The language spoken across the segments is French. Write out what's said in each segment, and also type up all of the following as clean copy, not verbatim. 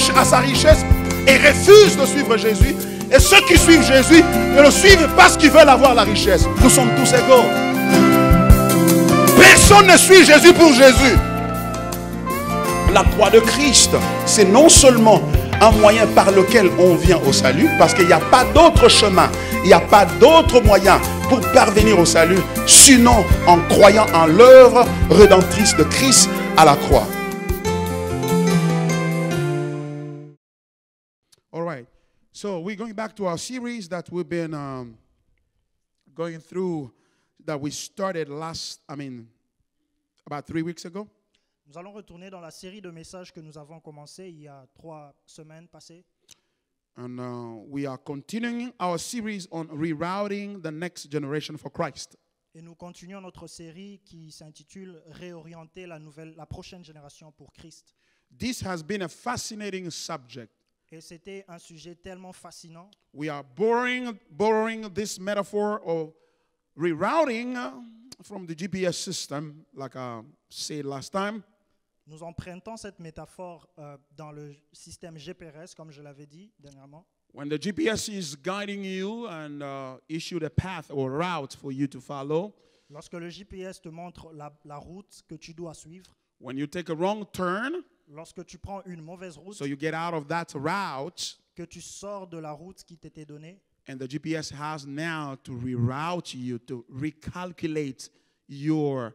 s'accrochent à sa richesse et refusent de suivre Jésus. Et ceux qui suivent Jésus ne le suivent parce qu'ils veulent avoir la richesse. Nous sommes tous égaux. Personne ne suit Jésus pour Jésus. La croix de Christ, c'est non seulement un moyen par lequel on vient au salut, parce qu'il n'y a pas d'autre chemin, il n'y a pas d'autre moyen pour parvenir au salut, sinon en croyant en l'œuvre rédemptrice de Christ à la croix. All right, so we're going back to our series that we've been going through, that we started about 3 weeks ago. Nous allons retourner dans la série de messages que nous avons commencé il y a 3 semaines passées. And we are continuing our series on rerouting the next generation for Christ. Et nous continuons notre série qui s'intitule Réorienter la prochaine génération pour Christ. This has been a fascinating subject. Et c'était un sujet tellement fascinant. We are borrowing this metaphor of rerouting from the GPS system, like I said last time. Nous empruntons cette métaphore dans le système GPS, comme je l'avais dit dernièrement. When the GPS is guiding you and issued a path or route for you to follow, lorsque le GPS te montre la route que tu dois suivre, when you take a wrong turn, lorsque tu prends une mauvaise route, so you get out of that route, que tu sors de la route qui t'était donnée, and the GPS has now to reroute you, to recalculate your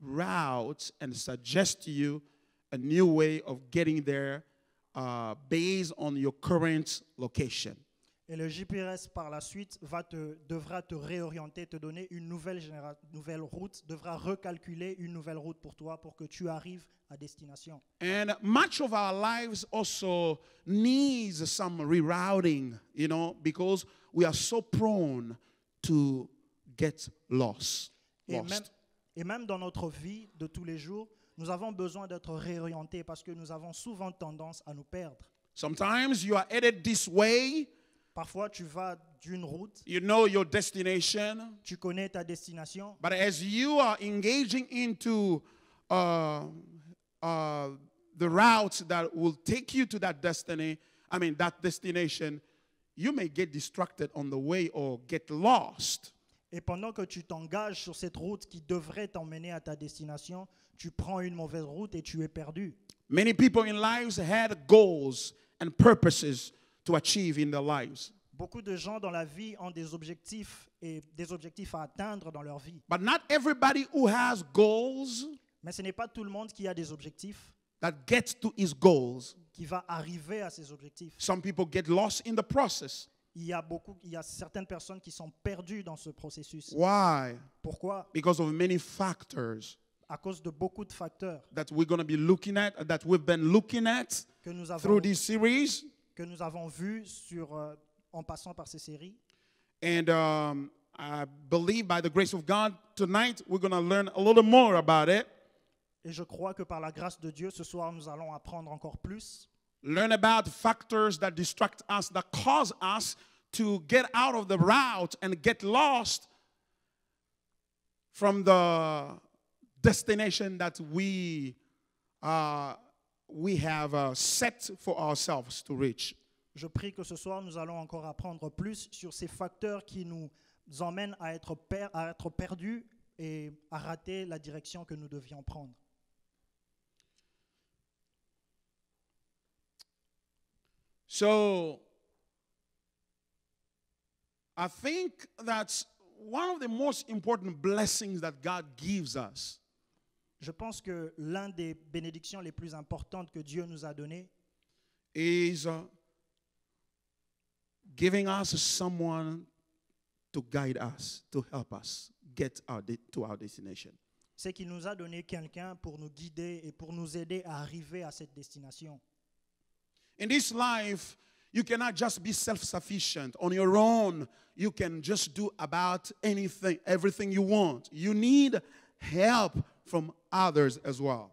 route and suggest to you a new way of getting there based on your current location. Et le GPS par la suite devra te réorienter, te donner une nouvelle route, devra recalculer une nouvelle route pour toi pour que tu arrives à destination. And much of our lives also needs some rerouting, because we are so prone to get lost. Et même dans notre vie de tous les jours, nous avons besoin d'être réorientés parce que nous avons souvent tendance à nous perdre. Sometimes you are headed this way. Parfois, tu vas d'une route. You know your destination. Tu connais ta destination. But as you are engaging into the route that will take you to that destination, you may get distracted on the way or get lost. Et pendant que tu t'engages sur cette route qui devrait t'emmener à ta destination, tu prends une mauvaise route et tu es perdu. Many people in lives had goals and purposes to achieve in their lives. Beaucoup de gens dans la vie ont des objectifs à atteindre dans leur vie. But not everybody who has goals, mais ce n'est pas tout le monde qui a des objectifs, that gets to his goals, qui va arriver à ses objectifs. Some people get lost in the process. Il y a certaines personnes qui sont perdues dans ce processus. Why? Pourquoi? Because of many factors. À cause de beaucoup de facteurs. That we're going to be looking at, that we've been looking at through this series. Que nous avons vu en passant par ces séries. And I believe by the grace of God tonight we're going to learn a little more about it. Et je crois que par la grâce de Dieu, ce soir nous allons apprendre encore plus. Learn about factors that distract us, that cause us to get out of the route and get lost from the destination that we have set for ourselves to reach. Je prie que ce soir nous allons encore apprendre plus sur ces facteurs qui nous emmènent à être perdus et à rater la direction que nous devions prendre. So, I think that's one of the most important blessings that God gives us. Je pense que l'un des bénédictions les plus importantes que Dieu nous a données is giving us someone to guide us, to help us get to our destination. C'est qu'il nous a donné quelqu'un pour nous guider et pour nous aider à arriver à cette destination. In this life, you cannot just be self-sufficient. On your own, you can just do about everything you want. You need help from others as well.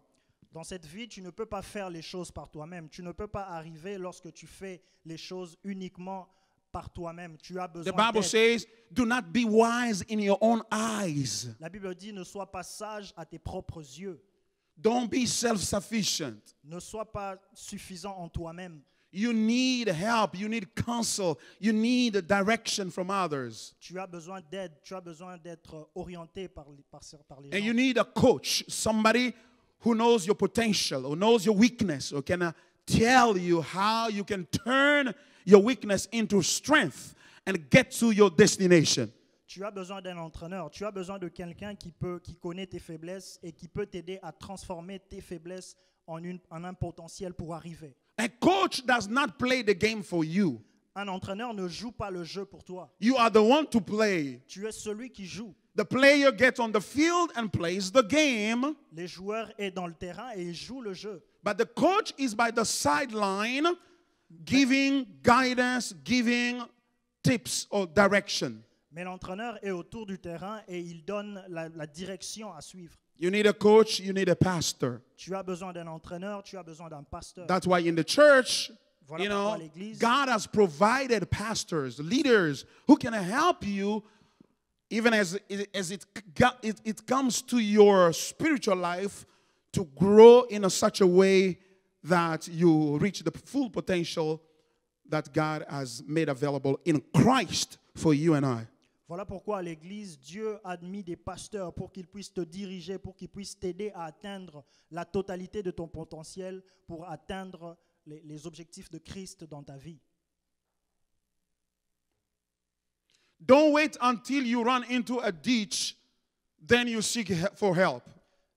Dans cette vie, tu ne peux pas faire les choses par toi-même. Tu ne peux pas arriver lorsque tu fais les choses uniquement par toi-même. Tu as besoin The Bible d'aide. says, do not be wise in your own eyes. La Bible dit, ne sois pas sage à tes propres yeux. Don't be self-sufficient. Ne sois pas suffisant en toi-même. You need help. You need counsel. You need direction from others. Tu as besoin d'aide. Tu as besoin d'être orienté par les And gens. you need a coach, somebody who knows your potential, who knows your weakness, who can tell you how you can turn your weakness into strength and get to your destination. Tu as besoin d'un entraîneur. Tu as besoin de quelqu'un qui connaît tes faiblesses et qui peut t'aider à transformer tes faiblesses en un potentiel pour arriver. A coach does not play the game for you. Un entraîneur ne joue pas le jeu pour toi. You are the one to play. Tu es celui qui joue. The player gets on the field and plays the game, Les joueurs sont dans le terrain et ils jouent le jeu. but the coach is by the sideline giving guidance, giving tips or direction. Mais l'entraîneur est autour du terrain et il donne la direction à suivre. You need a coach, you need a pastor. Tu as besoin d'un entraîneur, tu as besoin d'un pasteur. That's why in the church, Voilà you pourquoi know, l'église, God has provided pastors, leaders who can help you even as it comes to your spiritual life to grow in such a way that you reach the full potential that God has made available in Christ for you and I. voilà pourquoi à l'église, Dieu a mis des pasteurs pour qu'ils puissent te diriger, pour qu'ils puissent t'aider à atteindre la totalité de ton potentiel, pour atteindre les objectifs de Christ dans ta vie. Don't wait until you run into a ditch, then you seek for help.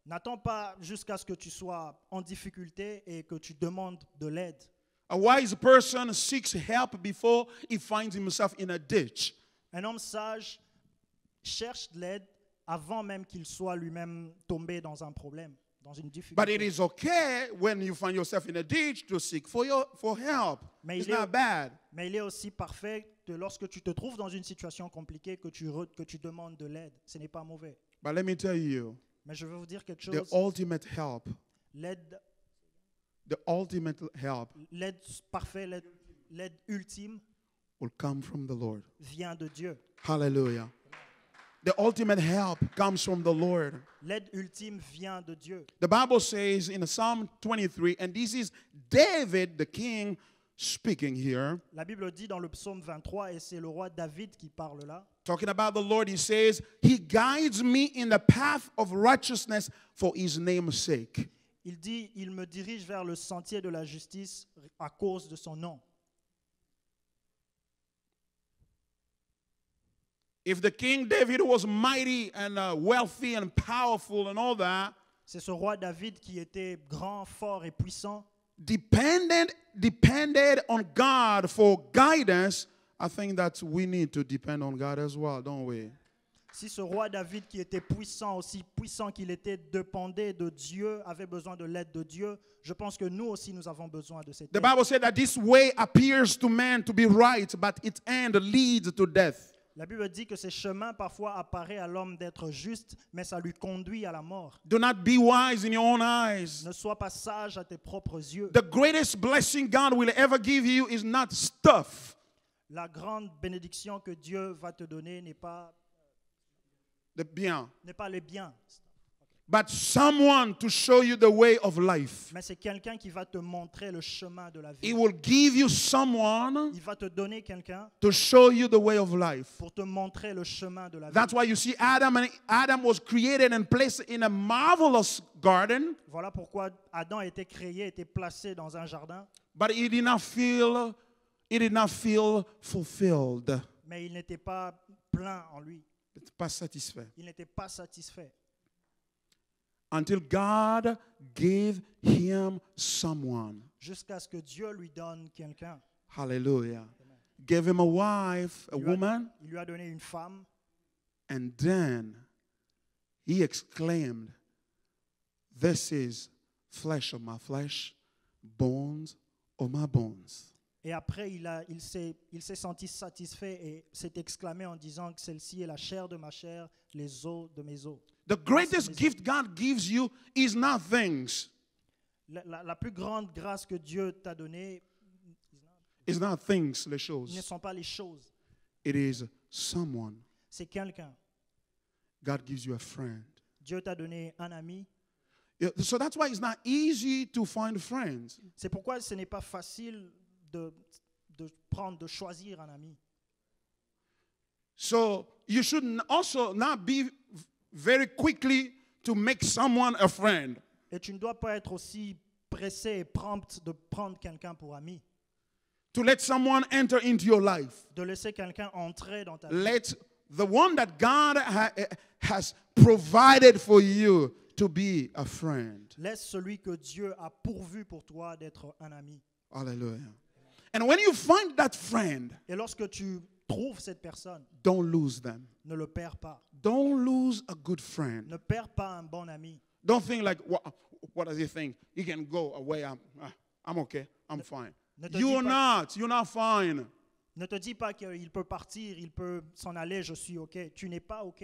N'attends pas jusqu'à ce que tu sois en difficulté et que tu demandes de l'aide. A wise person seeks help before he finds himself in a ditch. Un homme sage cherche de l'aide avant même qu'il soit lui-même tombé dans un problème, dans une But it difficulté. is okay when you find yourself in a ditch to seek for help. Mais It's il est- not bad. Mais il est aussi parfait que lorsque tu te trouves dans une situation compliquée, que tu demandes de l'aide. Ce n'est pas mauvais. But let me tell you, Mais je veux vous dire quelque the chose. ultimate help, L'aide parfaite, l'aide ultime will come from the Lord. vient de Dieu. Hallelujah. The ultimate help comes from the Lord. L'aide ultime vient de Dieu. The Bible says in Psalm 23, and this is David, the king, speaking here, La Bible dit dans le psaume 23, et c'est le roi David qui parle là, talking about the Lord. He says, He guides me in the path of righteousness for His name's sake. il dit, il me dirige vers le sentier de la justice à cause de son nom. If the King David was mighty and wealthy and powerful and all that, C'est ce roi David qui était grand, fort et puissant, depended on God for guidance, I think that we need to depend on God as well, don't we? Si ce roi David qui était puissant, aussi puissant qu'il était, dépendait de Dieu, avait besoin de l'aide de Dieu, je pense que nous aussi nous avons besoin de cette The aide. Bible said that this way appears to man to be right, but its end leads to death. La Bible dit que ces chemins parfois apparaissent à l'homme d'être juste, mais ça lui conduit à la mort. Do not be wise in your own eyes. Ne sois pas sage à tes propres yeux. The greatest blessing God will ever give you is not stuff. La grande bénédiction que Dieu va te donner n'est pas The bien, les biens, but someone to show you the way of life. mais c'est quelqu'un qui va te montrer le chemin de la He vie. will give you someone Il va te donner quelqu'un to show you the way of life. pour te montrer le chemin de la vie. That's why you see Adam was created and placed in a marvelous garden, Voilà pourquoi Adam a été créé, a été placé dans un jardin, but he did not feel fulfilled. mais il n'était pas plein en lui. Pas satisfait. Il n'était pas satisfait. Until God gave him someone. Jusqu'à ce que Dieu lui donne quelqu'un. Hallelujah. Gave him a wife, a woman, Il lui a donné une femme. and then he exclaimed, "This is flesh of my flesh, bones of my bones." Et après, il s'est senti satisfait et s'est exclamé en disant que celle-ci est la chair de ma chair, les os de mes os. The greatest gift God gives you is not things. La plus grande grâce que Dieu t'a donnée It's not things, les ne choses. sont pas les choses. It is someone. C'est quelqu'un. God gives you a friend. Dieu t'a donné un ami. So that's why it's not easy to find friends. C'est pourquoi ce n'est pas facile de choisir un ami. So you should also not be very quickly to make someone a friend. Et tu ne dois pas être aussi pressé et prompt de prendre quelqu'un pour ami. To let someone enter into your life. De laisser quelqu'un entrer dans ta vie. Let the one that God has provided for you to be a friend. Laisse celui que Dieu a pourvu pour toi d'être un ami. Hallelujah. And when you find that friend, Et lorsque tu trouves cette personne, don't lose them. ne le perds pas. Don't lose a good friend. Ne perds pas un bon ami. Don't think like, what does he think? He can go away. I'm okay. I'm fine. You're not fine. Ne te dis pas qu'il peut partir, il peut s'en aller, je suis OK. Tu n'es pas OK.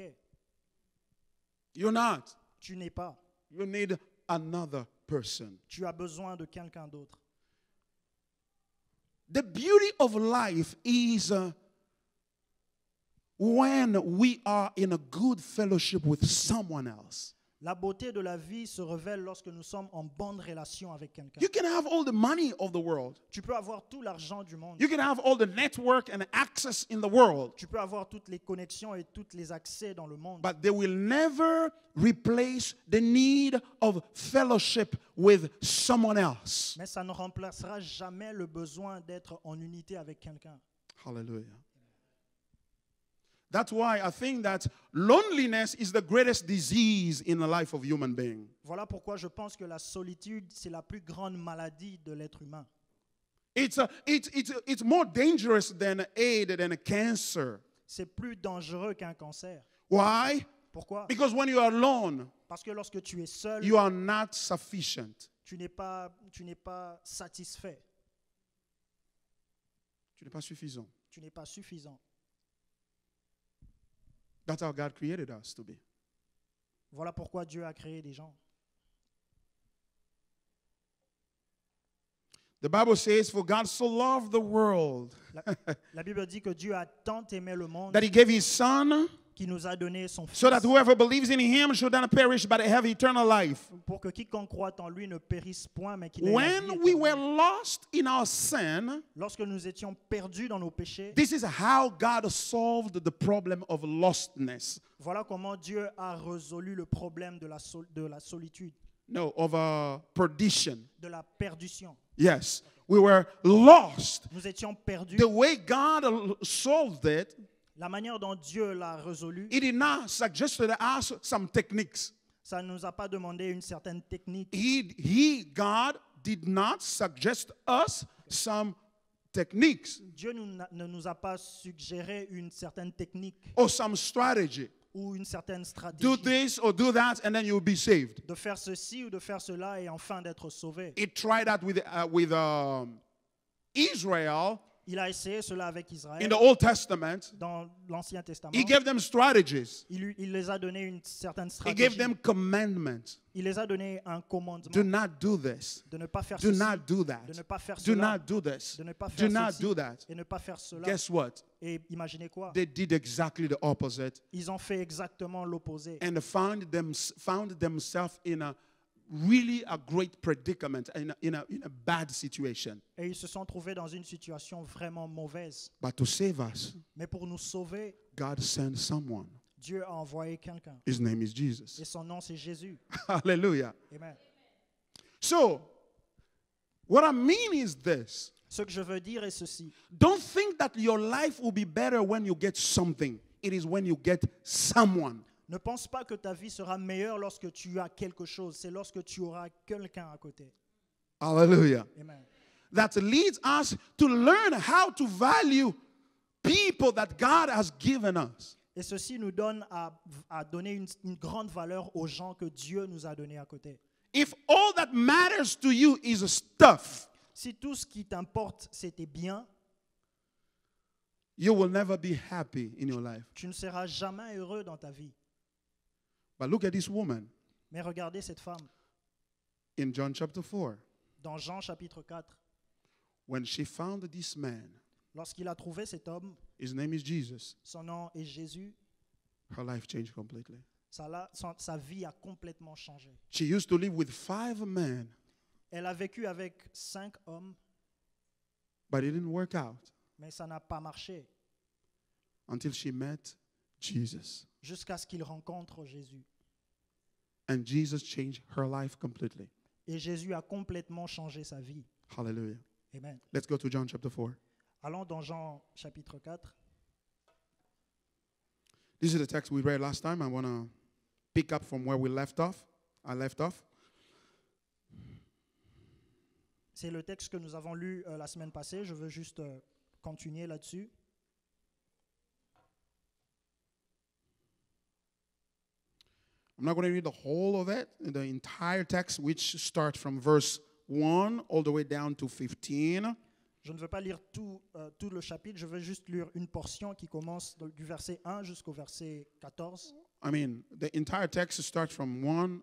You're not. Tu n'es pas. You need another person. Tu as besoin de quelqu'un d'autre. The beauty of life is when we are in a good fellowship with someone else. La beauté de la vie se révèle lorsque nous sommes en bonne relation avec quelqu'un. You can have all the money of the world. Tu peux avoir tout l'argent du monde. You can have all the network and access in the world. Tu peux avoir toutes les connexions et tous les accès dans le monde. But they will never replace the need of fellowship with someone else. Mais ça ne remplacera jamais le besoin d'être en unité avec quelqu'un. Hallelujah. That's why I think that loneliness is the greatest disease in the life of human being. Voilà pourquoi je pense que la solitude, c'est la plus grande maladie de l'être humain. It's more dangerous than AIDS and cancer. C'est plus dangereux qu'un cancer. Why? Pourquoi? Because when you are alone, Parce que lorsque tu es seul, you are not sufficient. tu n'es pas satisfait. Tu n'es pas suffisant. Tu n'es pas suffisant. That's how God created us to be. Voilà pourquoi Dieu a créé des gens. The Bible says, for God so loved the world La Bible dit que Dieu a tant aimé le monde that he gave his son qu'il nous a donné son Fils so that whoever believes in him should not perish but have eternal life. pour que quiconque croit en lui ne périsse point mais qu'il ait la vie When we were éternelle. lost in our sin, Lorsque nous étions perdus dans nos péchés, this is how God solved the problem of lostness. voilà comment Dieu a résolu le problème de la solitude, No, of perdition. de la perdition. Yes, we were lost. Nous étions perdus. The way God solved it, La manière dont Dieu l'a résolu, he did not suggest to us some techniques. ça ne nous a pas demandé une certaine technique. God did not suggest us some techniques Dieu ne nous a pas suggéré une certaine technique or some strategy. ou une certaine Do stratégie this or do that, and then you'll be saved. de faire ceci ou de faire cela et enfin d'être sauvé. He tried that with Israel Il a essayé cela avec in Israël the Old Testament. dans l'Ancien Testament. He gave them strategies. Il les a donné une certaine He gave stratégie. them commandments. Il les a donné un commandement Do not do this. de ne pas faire Do ceci, not do that. de ne pas faire Do cela, not do this. de ne pas Do faire not ceci do that. et ne pas faire cela. Guess what? Et imaginez quoi? They did exactly the opposite Ils ont fait exactement l'opposé. and found themselves in a really a great predicament, in a bad situation. Et ils se sont trouvés dans une situation vraiment mauvaise. But to save us, Mais pour nous sauver, God sent someone. Dieu a envoyé quelqu'un. His name is Jesus. Et son nom, c'est Jésus. Hallelujah. Amen. So, what I mean is this. Ce que je veux dire est ceci. Don't think that your life will be better when you get something. It is when you get someone. Ne pense pas que ta vie sera meilleure lorsque tu as quelque chose. C'est lorsque tu auras quelqu'un à côté. Hallelujah. Amen. That leads us to learn how to value people that God has given us. Et ceci nous donne à donner une grande valeur aux gens que Dieu nous a donnés à côté. If all that matters to you is stuff, Si tout ce qui t'importe, c'était bien, you will never be happy in your life. tu ne seras jamais heureux dans ta vie. But look at this woman Mais regardez cette femme. in John chapter 4. Dans Jean chapitre 4, When she found this man, lorsqu'il a trouvé cet homme, his name is Jesus, son nom est Jésus, her life changed completely. sa vie a complètement changé. She used to live with 5 men, Elle a vécu avec 5 hommes, but it didn't work out mais ça n'a pas marché until she met Jesus. jusqu'à ce qu'il rencontre Jésus. And Jesus changed her life completely. Et Jésus a complètement changé sa vie. Hallelujah. Amen. Let's go to John chapter 4. Allons dans Jean chapitre 4. This is the text we read last time. I want to pick up from where we left off. I left off. C'est le texte que nous avons lu la semaine passée. Je veux juste continuer là-dessus. I'm not going to read the whole of it, the entire text, which starts from verse 1 all the way down to 15. Je ne veux pas lire tout le chapitre, je veux juste lire une portion qui commence du verset 1 jusqu'au verset 14. I mean, the entire text starts from 1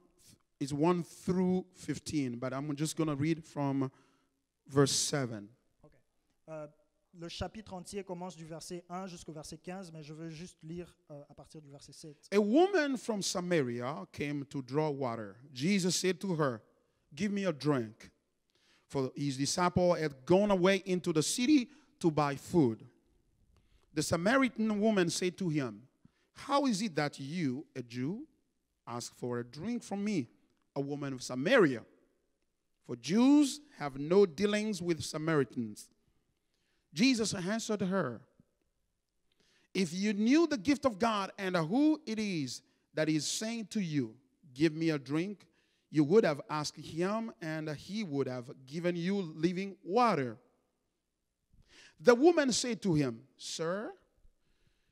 through 15, but I'm just going to read from verse 7. Okay. Le chapitre entier commence du verset 1 jusqu'au verset 15, mais je veux juste lire à partir du verset 7. A woman from Samaria came to draw water. Jesus said to her, "Give me a drink." For his disciple had gone away into the city to buy food. The Samaritan woman said to him, "How is it that you, a Jew, ask for a drink from me, a woman of Samaria? For Jews have no dealings with Samaritans." Jesus answered her, "If you knew the gift of God and who it is that is saying to you, 'Give me a drink,' you would have asked him, and he would have given you living water." The woman said to him, "Sir,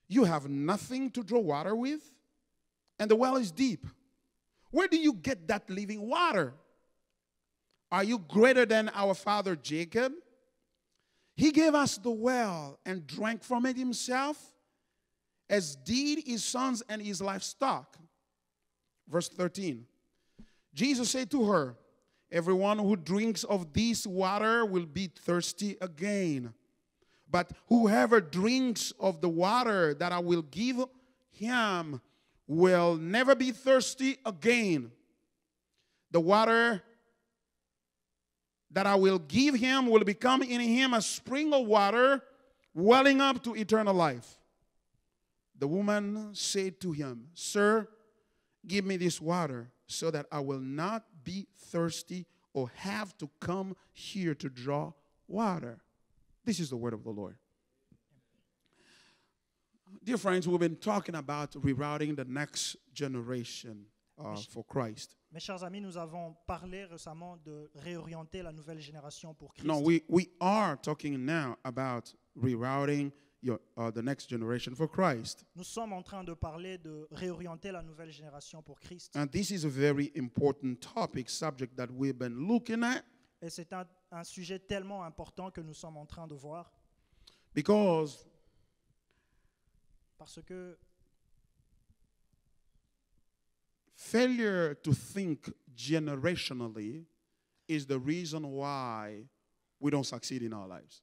you have nothing to draw water with, and the well is deep. Where do you get that living water? Are you greater than our father Jacob? He gave us the well and drank from it himself, as did his sons and his livestock." Verse 13. Jesus said to her, "Everyone who drinks of this water will be thirsty again. But whoever drinks of the water that I will give him will never be thirsty again. The water that I will give him will become in him a spring of water welling up to eternal life." The woman said to him, "Sir, give me this water so that I will not be thirsty or have to come here to draw water." This is the word of the Lord. Dear friends, we've been talking about rerouting the next generation for Christ. Mes chers amis, nous avons parlé récemment de réorienter la nouvelle génération pour Christ. No, we are talking now about rerouting the next generation for Christ. Nous sommes en train de parler de réorienter la nouvelle génération pour Christ. And this is a very important subject that we've been looking at. Et c'est un sujet tellement important que nous sommes en train de voir. Parce que failure to think generationally is the reason why we don't succeed in our lives.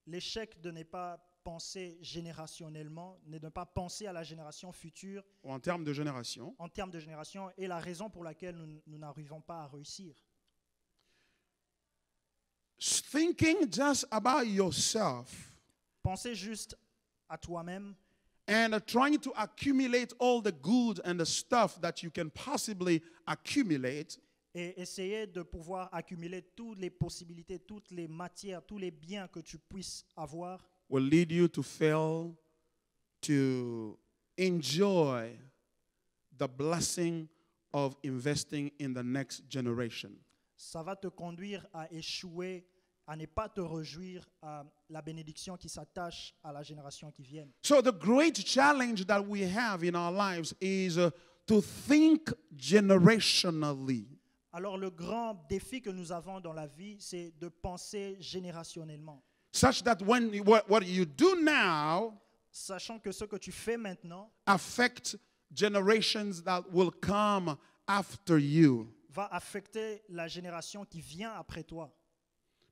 L'échec de ne pas penser générationnellement, de ne pas penser à la génération future En termes de génération, est la raison pour laquelle nous n'arrivons pas à réussir. thinking just about yourself Pensez juste à toi-même and trying to accumulate all the good and the stuff that you can possibly accumulate et essayez de pouvoir accumuler toutes les possibilités, toutes les matières, tous les biens que tu puisses avoir will lead you to fail to enjoy the blessing of investing in the next generation. Ça va te conduire à échouer, à ne pas te réjouir à la bénédiction qui s'attache à la génération qui vient. So the great challenge that we have in our lives is to think generationally. Alors le grand défi que nous avons dans la vie, c'est de penser générationnellement. Such that when what you do now Sachant que ce que tu fais maintenant affect generations that will come after you. va affecter la génération qui vient après toi.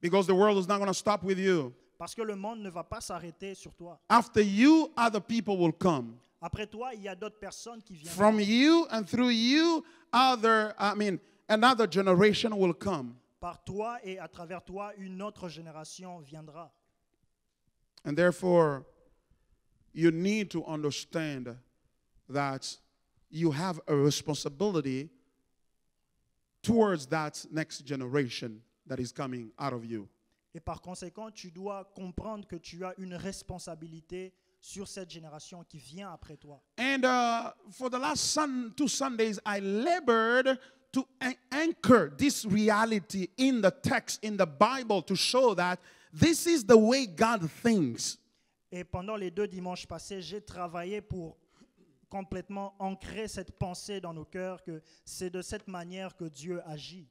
Because the world is not going to stop with you. Parce que le monde ne va pas s'arrêter sur toi. After you, other people will come. Après toi, il y a d'autres personnes qui viendront. From you and through you, another generation will come. Par toi et à travers toi, une autre génération viendra. And therefore, you need to understand that you have a responsibility towards that next generation that is coming out of you. Et par conséquent, tu dois comprendre que tu as une responsabilité sur cette génération qui vient après toi. And for the last 2 Sundays, I labored to anchor this reality in the text, in the Bible, to show that this is the way God thinks. Et pendant les 2 dimanches passés, j'ai travaillé pour complètement ancrer cette pensée dans nos cœurs que c'est de cette manière que Dieu agit.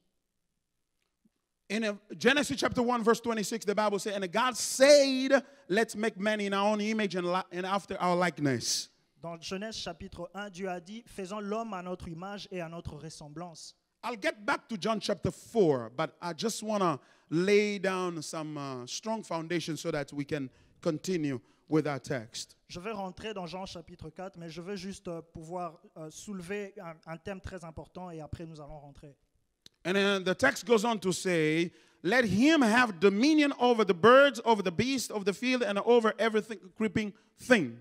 In Genesis chapter 1, verse 26, the Bible says, and God said, let's make man in our own image and after our likeness. Dans Genèse chapitre 1, Dieu a dit, faisons l'homme à notre image et à notre ressemblance. I'll get back to John chapter 4, but I just want to lay down some strong foundation so that we can continue with our text. Je vais rentrer dans Jean chapitre 4, mais je veux juste pouvoir soulever un thème très important et après nous allons rentrer. And then the text goes on to say, let him have dominion over the birds, over the beasts of the field, and over everything creeping thing.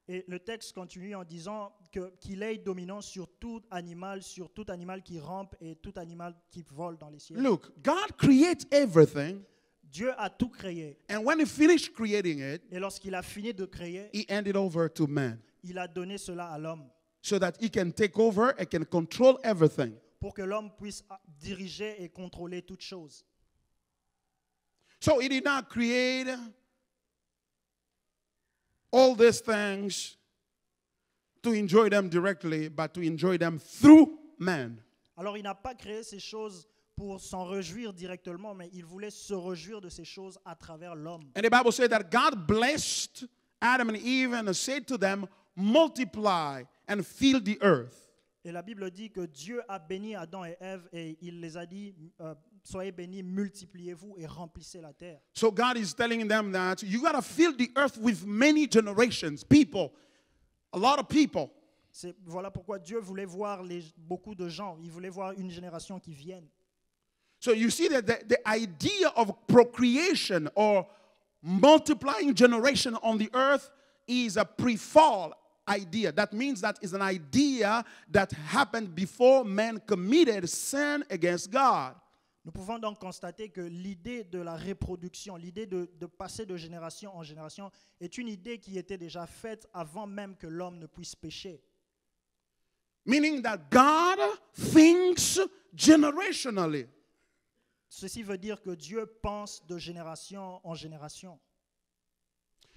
Et le texte continue en disant qu'il ait dominance sur tout animal qui rampe et tout animal qui vole dans les cieux. Look, God creates everything, Dieu a tout créé. and when he finished creating it, Et lorsqu'il a fini de créer, he handed over to man il a donné cela à l'homme so that he can take over and can control everything. pour que l'homme puisse diriger et contrôler toutes choses. So he did not create all these things to enjoy them directly, but to enjoy them through man. Alors il n'a pas créé ces choses pour s'en réjouir directement, mais il voulait se réjouir de ces choses à travers l'homme. And the Bible said that God blessed Adam and Eve and said to them, multiply and fill the earth. Et la Bible dit que Dieu a béni Adam et Ève et il les a dit, soyez bénis, multipliez-vous et remplissez la terre. So God is telling them that you got to fill the earth with many generations, people, a lot of people. Voilà pourquoi Dieu voulait voir beaucoup de gens. Il voulait voir une génération qui vienne. So you see that the idea of procreation or multiplying generation on the earth is a pre-fall idea. That means that is an idea that happened before man committed sin against God. Nous pouvons donc constater que l'idée de la reproduction, l'idée de passer de génération en génération est une idée qui était déjà faite avant même que l'homme ne puisse pécher. Meaning that God thinks generationally. Ceci veut dire que Dieu pense de génération en génération.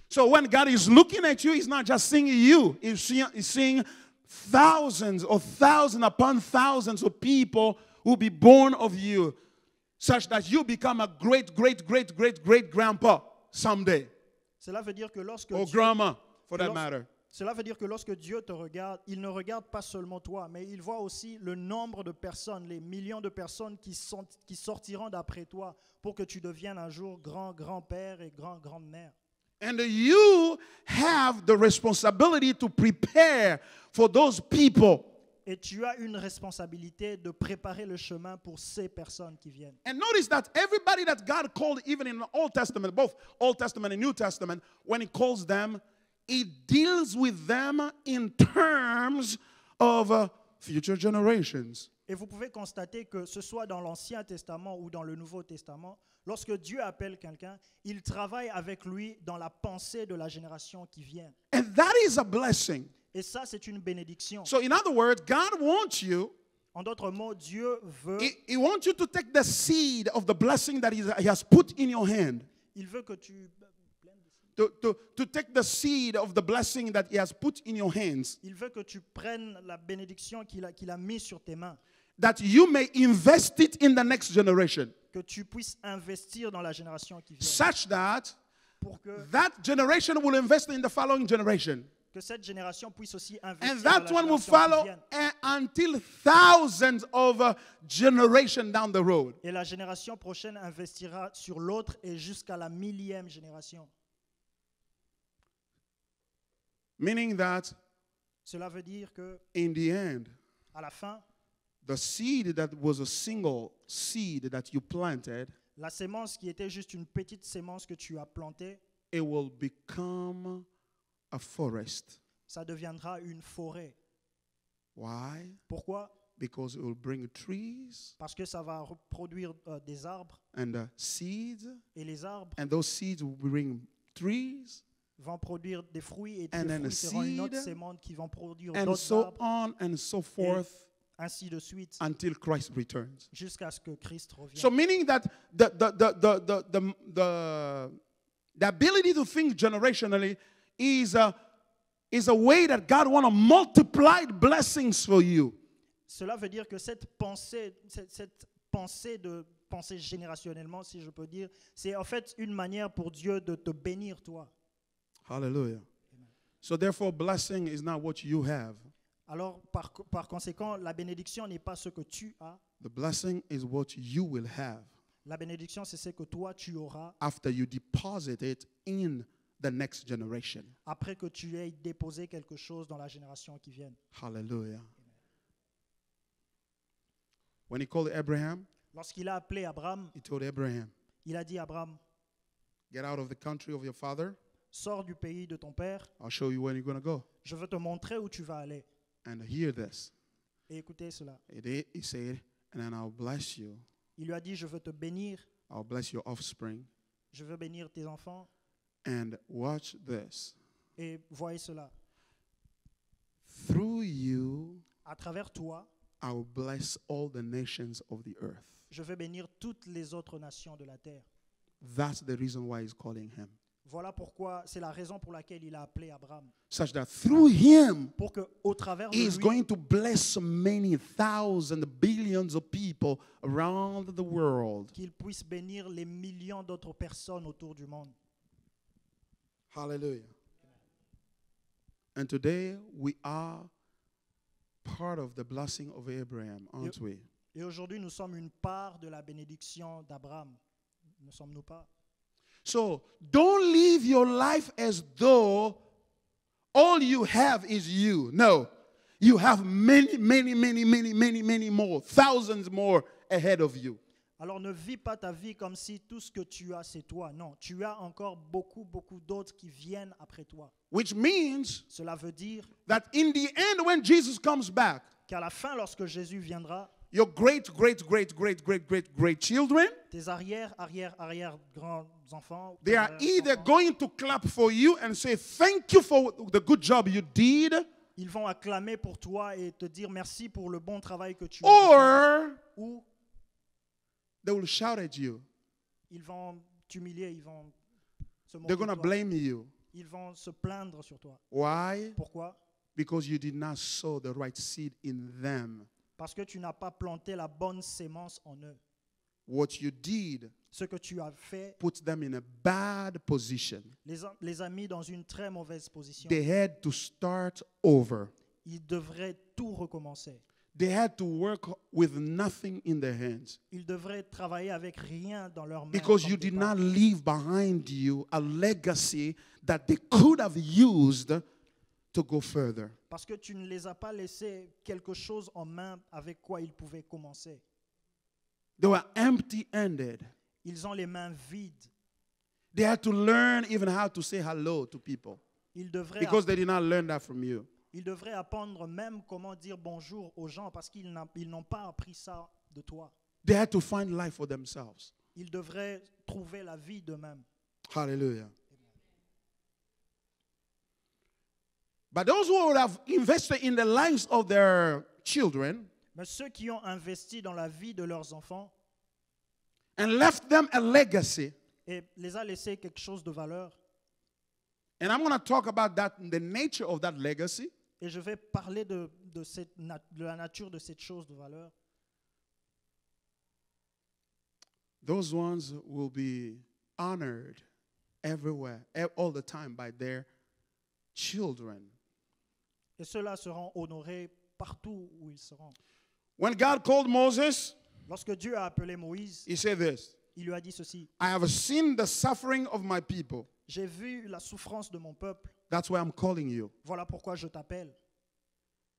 So when God is looking at you, he's not just seeing you. He's seeing thousands upon thousands of people who will be born of you, such that you become a great grandpa someday. Cela veut dire que lorsque Or Dieu, grandma, for that matter. Cela veut dire que lorsque Dieu te regarde, il ne regarde pas seulement toi, mais il voit aussi le nombre de personnes, les millions de personnes qui sortiront d'après toi pour que tu deviennes un jour grand-père et grand-mère. And you have the responsibility to prepare for those people. Et tu as une responsabilité de préparer le chemin pour ces personnes qui viennent. And notice that everybody that God called, even in the Old Testament, both Old Testament and New Testament, when he calls them, he deals with them in terms of future generations. Et vous pouvez constater que ce soit dans l'Ancien Testament ou dans le Nouveau Testament, lorsque Dieu appelle quelqu'un, il travaille avec lui dans la pensée de la génération qui vient. And that is a blessing. Et ça, c'est une bénédiction. So in other words, God wants you, En d'autres mots, Dieu veut, he wants you to take the seed of the blessing that he has put in your hand. il veut que tu, To take the seed of the blessing that he has put in your hands. il veut que tu prennes la bénédiction qu'il a mise sur tes mains, That you may invest it in the next generation. que tu puisses investir dans la génération qui vient, Such that pour que that generation will invest in the following generation. cette génération puisse aussi And investir that dans la one will génération qui follow vient. until thousands of generations down the road. Et la génération prochaine investira sur l'autre et jusqu'à la 1000e génération. Meaning that Cela veut dire que in the end, à la fin, the seed that was a single seed that you planted, la sémence qui était juste une petite sémence que tu as plantée, it will become a forest. ça deviendra une forêt. Why? Pourquoi? Because it will bring trees Parce que ça va produire des arbres, and seeds, et les arbres and those seeds will bring trees, vont produire des fruits, et And ces then fruits a seront une autre seed, sémence qui vont produire and d'autres so arbres, on and so forth ainsi de suite, until Christ returns. jusqu'à ce que Christ revienne. So meaning that the ability to think generationally is a way that God want to multiply blessings for you. Cela veut dire que cette pensée de penser générationnellement, si je peux dire, c'est en fait une manière pour Dieu de te bénir, toi. Hallelujah. So therefore, blessing is not what you have. Alors, par conséquent, la bénédiction n'est pas ce que tu as. The blessing is what you will have La bénédiction, c'est ce que toi, tu auras after you deposit it in the next generation. après que tu aies déposé quelque chose dans la génération qui vient. Hallelujah. When he called Abraham, Lorsqu'il a appelé Abraham, he told Abraham, il a dit à Abraham, get out of the country of your father. sors du pays de ton père, I'll show you where you're going to go. je veux te montrer où tu vas aller. And hear this. Et écoutez cela. He said, and then I'll bless you. Il lui a dit, je veux te bénir, I'll bless your offspring. je veux bénir tes enfants. And watch this. Et voyez cela. Through you, À travers toi, I will bless all the nations of the earth. je veux bénir toutes les autres nations de la terre. That's the reason why he's calling him. Voilà pourquoi, c'est la raison pour laquelle il a appelé Abraham. Such that through him, Pour qu'au travers de he is lui, going to bless many thousands, billions of people around the world. qu'il puisse bénir les millions d'autres personnes autour du monde. Hallelujah. And today we are part of the blessing of Abraham, aren't we? Et aujourd'hui, nous sommes une part de la bénédiction d'Abraham. Ne sommes-nous pas? So don't live your life as though all you have is you. No, you have many more, thousands more ahead of you. Alors ne vis pas ta vie comme si tout ce que tu as, c'est toi. Non, tu as encore beaucoup d'autres qui viennent après toi. Which means Cela veut dire that in the end, when Jesus comes back, qu'à la fin, lorsque Jésus viendra, your great children, tes arrière grands-enfants, they are either going to clap for you and say, thank you for the good job you did, ils vont acclamer pour toi et te dire merci pour le bon travail que tu as fait. or Ou they will shout at you. ils vont t'humilier, ils vont se moquer They're de going to toi. blame you. Ils vont se plaindre sur toi. Why? Pourquoi? Because you did not sow the right seed in them. Parce que tu n'as pas planté la bonne sémence en eux. What you did Ce que tu as fait put them in a bad position. les a mis dans une très mauvaise position. They had to start over. Ils devraient tout recommencer. They had to work with nothing in their hands. Ils devraient travailler avec rien dans leurs mains. Because comme you did départ. not leave behind you a legacy that they could have used to go further. Parce que tu ne les as pas laissés quelque chose en main avec quoi ils pouvaient commencer. They were empty-handed. Ils ont les mains vides. They had to learn even how to say hello to people. Ils devraient, Because they did not learn that from you. ils devraient apprendre même comment dire bonjour aux gens parce qu'ils n'ont pas appris ça de toi. They had to find life for themselves. Ils devraient trouver la vie d'eux-mêmes. Hallelujah. But those who would have invested in the lives of their children Mais ceux qui ont investi dans la vie de leurs enfants and left them a legacy, et les a laissés quelque chose de valeur, and I'm going to talk about that, the nature of that legacy. et je vais parler de la nature de cette chose de valeur, Those ones will be honored everywhere, all the time by their children. et ceux-là seront honorés partout où ils seront. When God called Moses, Lorsque Dieu a appelé Moïse, he said this, il lui a dit ceci: I have seen the suffering of my people. j'ai vu la souffrance de mon peuple, That's why I'm calling you. voilà pourquoi je t'appelle.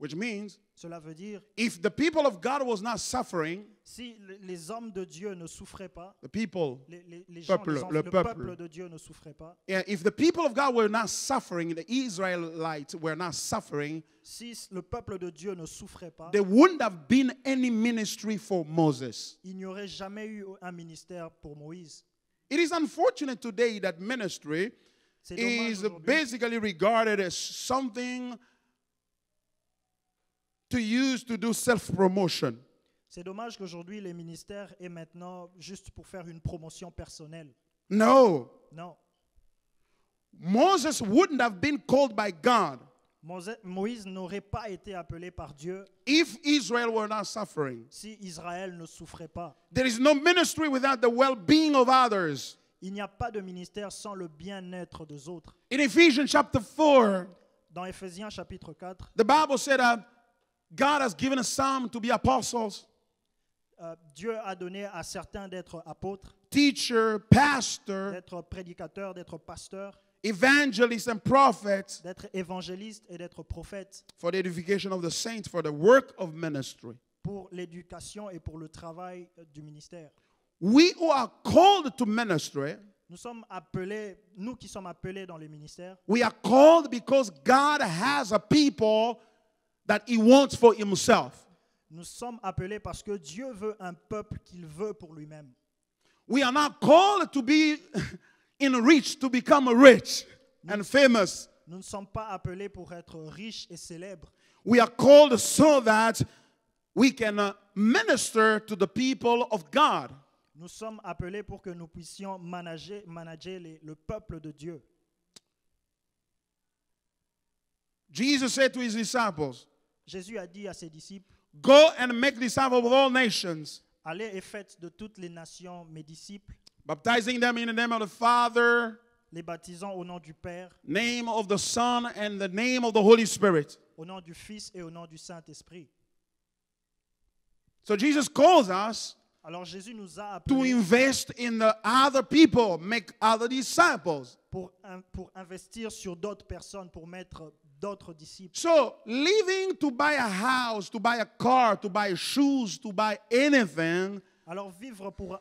Which means, Cela veut dire, if the people of God was not suffering, si les hommes de Dieu ne souffraient pas, the people, les gens, Peuple, le le peuple. peuple de Dieu ne souffrait pas, yeah, if the people of God were not suffering, the Israelites were not suffering, si le peuple de Dieu ne souffrait pas, there wouldn't have been any ministry for Moses. il n'y aurait jamais eu un ministère pour Moïse. It is unfortunate today that ministry C'est dommage is aujourd'hui. basically regarded as something to use to do self-promotion. C'est dommage qu'aujourd'hui les ministères est maintenant juste pour faire une promotion personnelle. No, Non. Moses wouldn't have been called by God Moïse n'aurait pas été appelé par Dieu if Israel were not suffering. si Israël ne souffrait pas. There is no ministry without the well-being of others. Il n'y a pas de ministère sans le bien-être des autres. In Ephesians chapter 4, Dans Éphésiens chapitre 4, the Bible said that God has given us some to be apostles, Dieu a donné à certains d'être apôtres, teacher, pastor, d'être prédicateurs, d'être pasteurs, evangelists, and prophets d'être évangélistes et d'être prophètes for the edification of the saints, for the work of ministry. pour l'éducation et pour le travail du ministère. We who are called to ministry, Nous sommes appelés, nous qui sommes appelés dans les ministères, we are called because God has a people that He wants for Himself. nous sommes appelés parce que Dieu veut un peuple qu'il veut pour lui-même. We are not called to be enriched, to become rich and famous. Nous ne sommes pas appelés pour être riches et célèbres. We are called so that we can minister to the people of God. Nous sommes appelés pour que nous puissions manager le peuple de Dieu. Jesus said to His disciples, Jésus a dit à ses disciples, go and make disciples of all nations, allez et faites de toutes les nations mes disciples, baptizing them in the name of the Father, les baptisant au nom du Père, name of the Son, and the name of the Holy Spirit. au nom du Fils et au nom du Saint-Esprit. So Jesus calls us Alors Jésus nous a to appelés invest in the other people, make other disciples. pour investir sur d'autres personnes, pour mettre d'autres disciples. So, leaving to buy a house, to buy a car, to buy shoes, to buy anything Alors vivre pour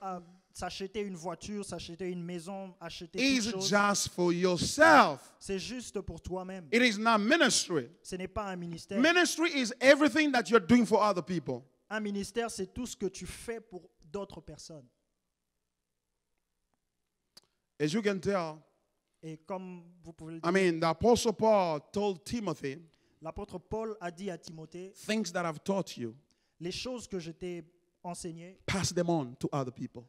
s'acheter une voiture, s'acheter une maison, acheter is toute chose, just for yourself. c'est juste pour toi-même. It is not ministry. Ce n'est pas un ministère. Ministry is everything that you're doing for other people. Un ministère, c'est tout ce que tu fais pour d'autres personnes. As you can tell, Et comme vous pouvez le I dire, mean, the Apostle Paul told Timothy, l'apôtre Paul a dit à Timothée, things that I've taught you, les choses que je t'ai enseignées, pass them on to other people.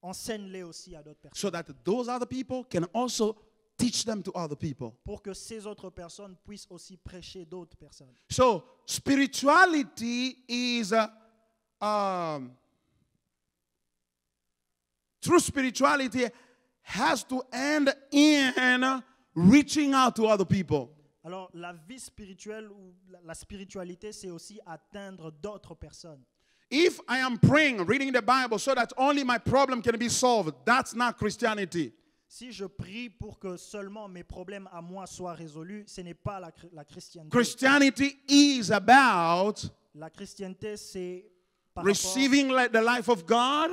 enseigne-les aussi à d'autres personnes. So that those other people can also teach them to other people. Pour que ces autres personnes puissent aussi prêcher d'autres personnes. So, spirituality is true spirituality has to end in reaching out to other people. Alors, la vie spirituelle ou la spiritualité, c'est aussi atteindre d'autres personnes. If I am praying, reading the Bible so that only my problem can be solved, that's not Christianity. Si je prie pour que seulement mes problèmes à moi soient résolus, ce n'est pas la chrétienté. Christianity is about La chrétienté, c'est par receiving the life of God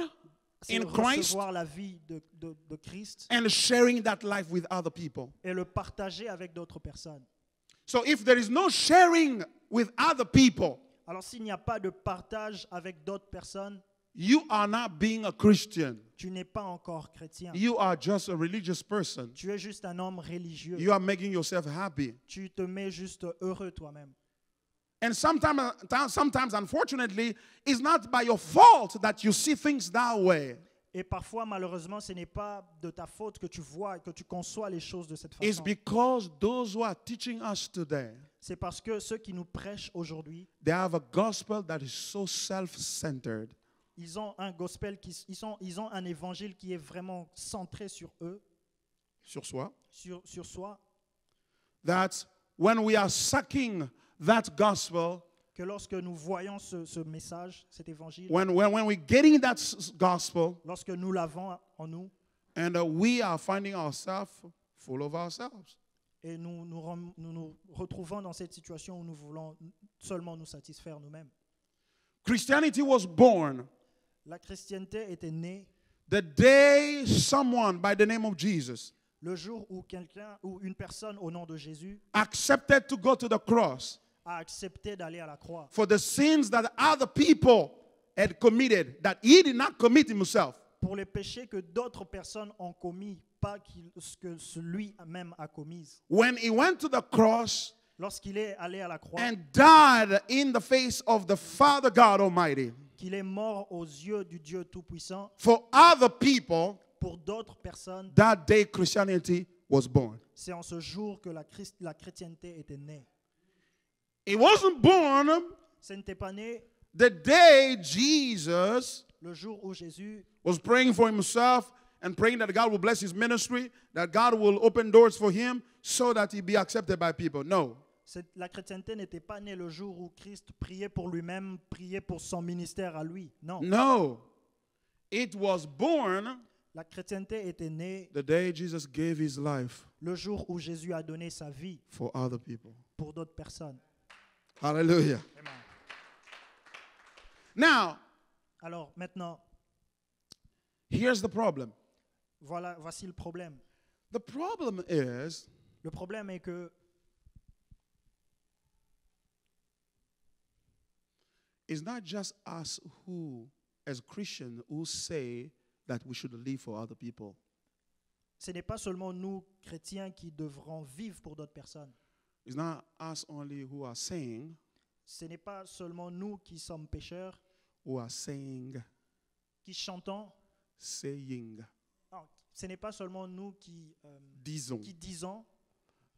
c'est in Christ recevoir la vie de Christ and sharing that life with other people. et le partager avec d'autres personnes. So if there is no sharing with other people, Alors s'il n'y a pas de partage avec d'autres personnes, you are not being a Christian. tu n'es pas encore chrétien. You are just a religious person. Tu es juste un homme religieux. You are making yourself happy. Tu te mets juste heureux toi-même. And sometimes, unfortunately, it's not by your fault that you see things that way. Et parfois, malheureusement, ce n'est pas de ta faute que tu vois, que tu conçois les choses de cette It's façon. because those who are teaching us today, C'est parce que ceux qui nous prêchent aujourd'hui, they have a gospel that is so self-centered. ils ont un gospel, ils ont un évangile qui est vraiment centré sur eux, Sur soi. sur soi, That when we are sucking that gospel, que lorsque nous voyons ce message, cet évangile, when we're getting that gospel, lorsque nous l'avons en nous, and we are finding ourselves full of ourselves. et nous nous retrouvons dans cette situation où nous voulons seulement nous satisfaire nous-mêmes. Christianity was born La chrétienté était née the day someone by the name of Jesus le jour où quelqu'un ou une personne au nom de Jésus accepted to go to the cross a accepté d'aller à la croix for the sins that other people had committed that he did not commit himself. pour les péchés que d'autres personnes ont commis, pas ce que lui-même a commis. When he went to the cross Lorsqu'il est allé à la croix, and died in the face of the Father God Almighty, qu'il est mort aux yeux du Dieu Tout-Puissant, for other people, pour d'autres personnes, that day Christianity was born. c'est en ce jour que la chrétienté était née. It wasn't born Ce n'était pas né the day Jesus le jour où Jésus was praying for himself and praying that God will bless his ministry, that God will open doors for him so that he be accepted by people. No. La chrétienté n'était pas née le jour où Christ priait pour lui-même, priait pour son ministère à lui. Non. No. It was born La chrétienté était née the day Jesus gave his life le jour où Jésus a donné sa vie for other people. pour d'autres personnes. Hallelujah. Amen. Now, Alors maintenant, here's the problem. voici le problème. The problem is Le problème est que it's not just us who, as Christians, who say that we should live for other people. ce n'est pas seulement nous, chrétiens, qui devrons vivre pour d'autres personnes. It's not us only who are saying, Ce n'est pas seulement nous qui sommes pécheurs, who are saying, qui chantons. saying, Non, ce n'est pas seulement nous qui disons disons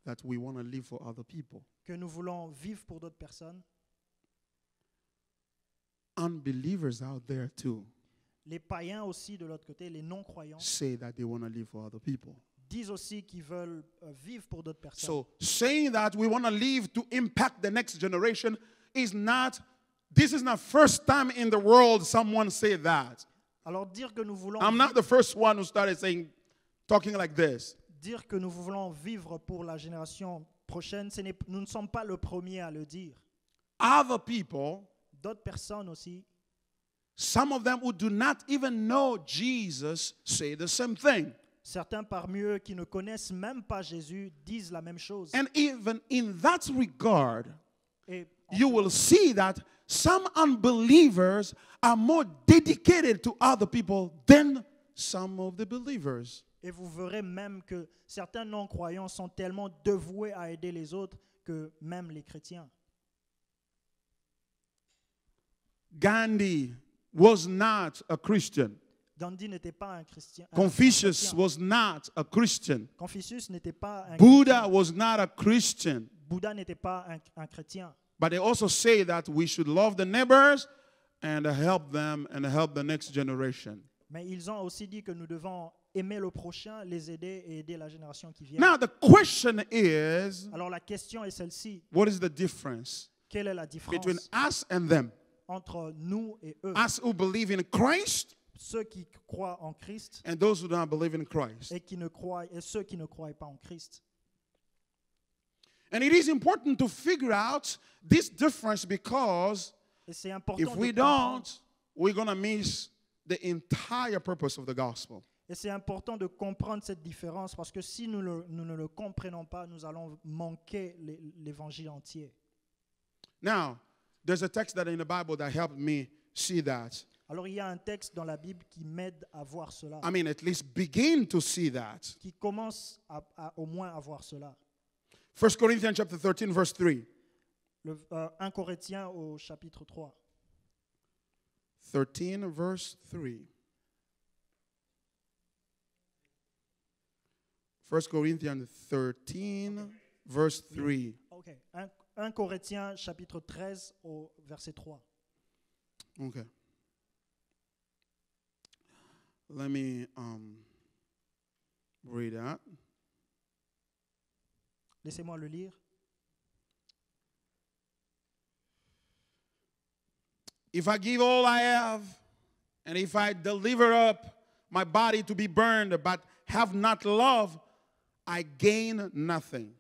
that we want to live for other people. que nous voulons vivre pour d'autres personnes. Unbelievers out there too Les païens aussi, de l'autre côté, les non-croyants, say that they want to live for other people. disent aussi qu'ils veulent vivre pour d'autres personnes. So saying that we want to live to impact the next generation is not, this is not first time in the world someone say that. Alors dire que nous voulons I'm not the first one who started saying, talking like this. dire que nous voulons vivre pour la génération prochaine, nous ne sommes pas le premier à le dire. Other people, D'autres personnes aussi, some of them who do not even know Jesus, say the same thing. certains parmi eux qui ne connaissent même pas Jésus disent la même chose. And even in that regard, Et you will see that some unbelievers are more dedicated to other people than some of the believers. Et vous verrez même que certains non-croyants sont tellement dévoués à aider les autres que même les chrétiens. Gandhi was not a Christian. Gandhi n'était pas un chrétien. Confucius was not a Christian. Confucius n'était pas un Buddha chrétien. was not a Christian. Bouddha n'était pas un chrétien. But they also say that we should love the neighbors and help them and help the next generation. Mais ils ont aussi dit que nous devons aimer le prochain, les aider et aider la génération qui vient. Now the question is, Alors la question est celle-ci. what is the difference Quelle est la différence between us and them? entre nous et eux? Us who believe in Christ Ceux qui croient en Christ and those who don't believe in Christ. et ceux qui ne croient pas en Christ. And it is important to figure out this difference because Et c'est important if we de comprendre. don't, we're going to miss the entire purpose of the gospel. Et c'est important de comprendre cette différence parce que si nous ne le comprenons pas, nous allons manquer l'évangile entier. Now, there's a text that in the Bible that helped me see that. Alors il y a un texte dans la Bible qui m'aide à voir cela, I mean, at least begin to see that. qui commence au moins à voir cela. 1 Corinthians chapter 13, verse 3. 1 Corinthiens au chapitre 3. 13, verse 3. 1 Corinthians 13, verse 3. Ok. 1 Corinthiens chapitre 13 au verset 3. Okay. Let me read that. Laissez-moi le lire. If I give all I have, and if I deliver up my body to be burned, but have not love, I gain nothing.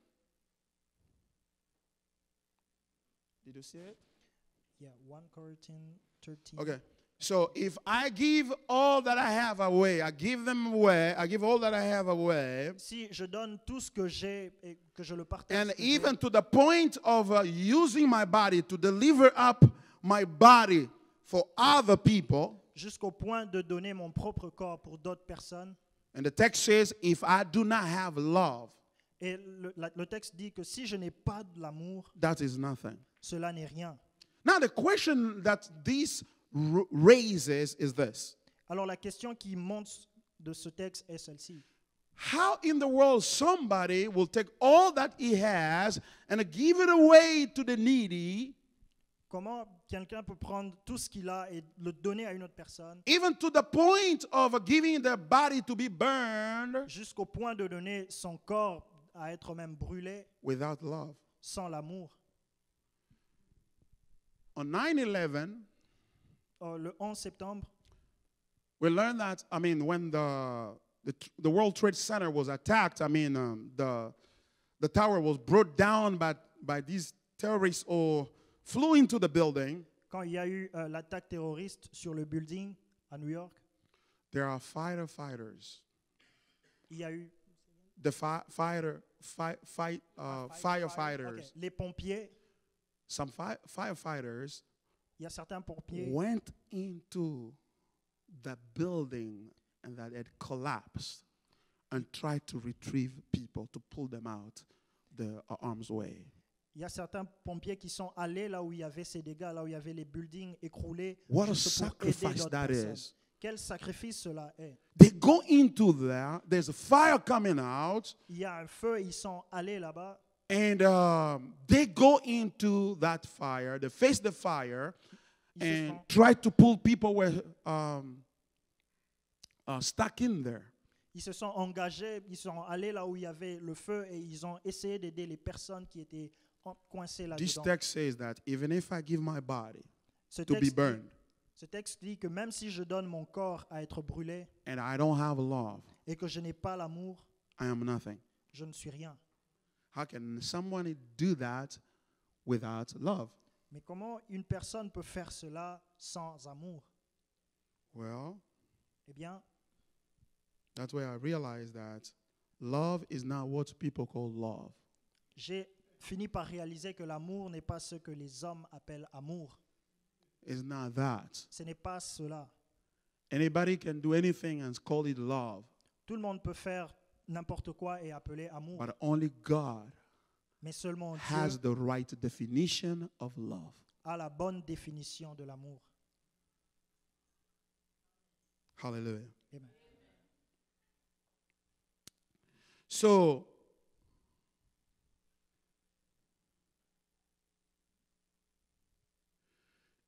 Did you see it? Yeah, 1 Corinthians 13. Okay. So if I give all that I have away, I give them away, I give all that I have away, Si je donne tout ce que j'ai et que je le partage, and ce que j'ai, even to the point of using my body to deliver up my body for other people, jusqu'au point de donner mon propre corps pour d'autres personnes. and the text says, if I do not have love, Et le texte dit que si je n'ai pas de l'amour, that is nothing. cela n'est rien. Now the question that this raises is this. Alors la question qui monte de ce texte est celle-ci. How in the world somebody will take all that he has and give it away to the needy, Comment quelqu'un peut prendre tout ce qu'il a et le donner à une autre personne, even to the point of giving their body to be burned, jusqu'au point de donner son corps à être même brûlé without love? sans l'amour. On 9/11, Le 11 septembre, we learned that, when the World Trade Center was attacked, the tower was brought down by these terrorists or flew into the building. quand il y a eu l'attaque terroriste sur le building à New York, There are firefighters. il y a eu The firefighters. Ok, les pompiers. Some firefighters Il y a certains pompiers went into the building and that had collapsed and tried to retrieve people to pull them out the arm's way. Il y a certains pompiers qui sont allés là où il y avait ces dégâts, là où il y avait les buildings écroulés. What a juste pour aider sacrifice d'autres that personnes. is. Quel sacrifice cela est. They go into there, there's a fire coming out, Il y a un feu, ils sont allés là-bas. and they go into that fire, they face the fire, Ils se and sont, try to pull people who were stuck in there. ils se sont engagés, ils sont allés là où il y avait le feu et ils ont essayé d'aider les personnes qui étaient coincées This là-dedans. text says that even if I give my body Ce to be texte, burned ce texte dit que même si je donne mon corps à être brûlé and I don't have love, et que je n'ai pas l'amour, I am nothing. je ne suis rien. How can someone do that without love? Mais comment une personne peut faire cela sans amour? Well, Eh bien, that's where I realized that love is not what people call love. j'ai fini par réaliser que l'amour n'est pas ce que les hommes appellent amour. It's not that. Ce n'est pas cela. Anybody can do anything and call it love, Tout le monde peut faire n'importe quoi et appeler amour. but only God Mais seulement has Dieu the right definition of love. a la bonne définition de l'amour. Hallelujah. Amen. So,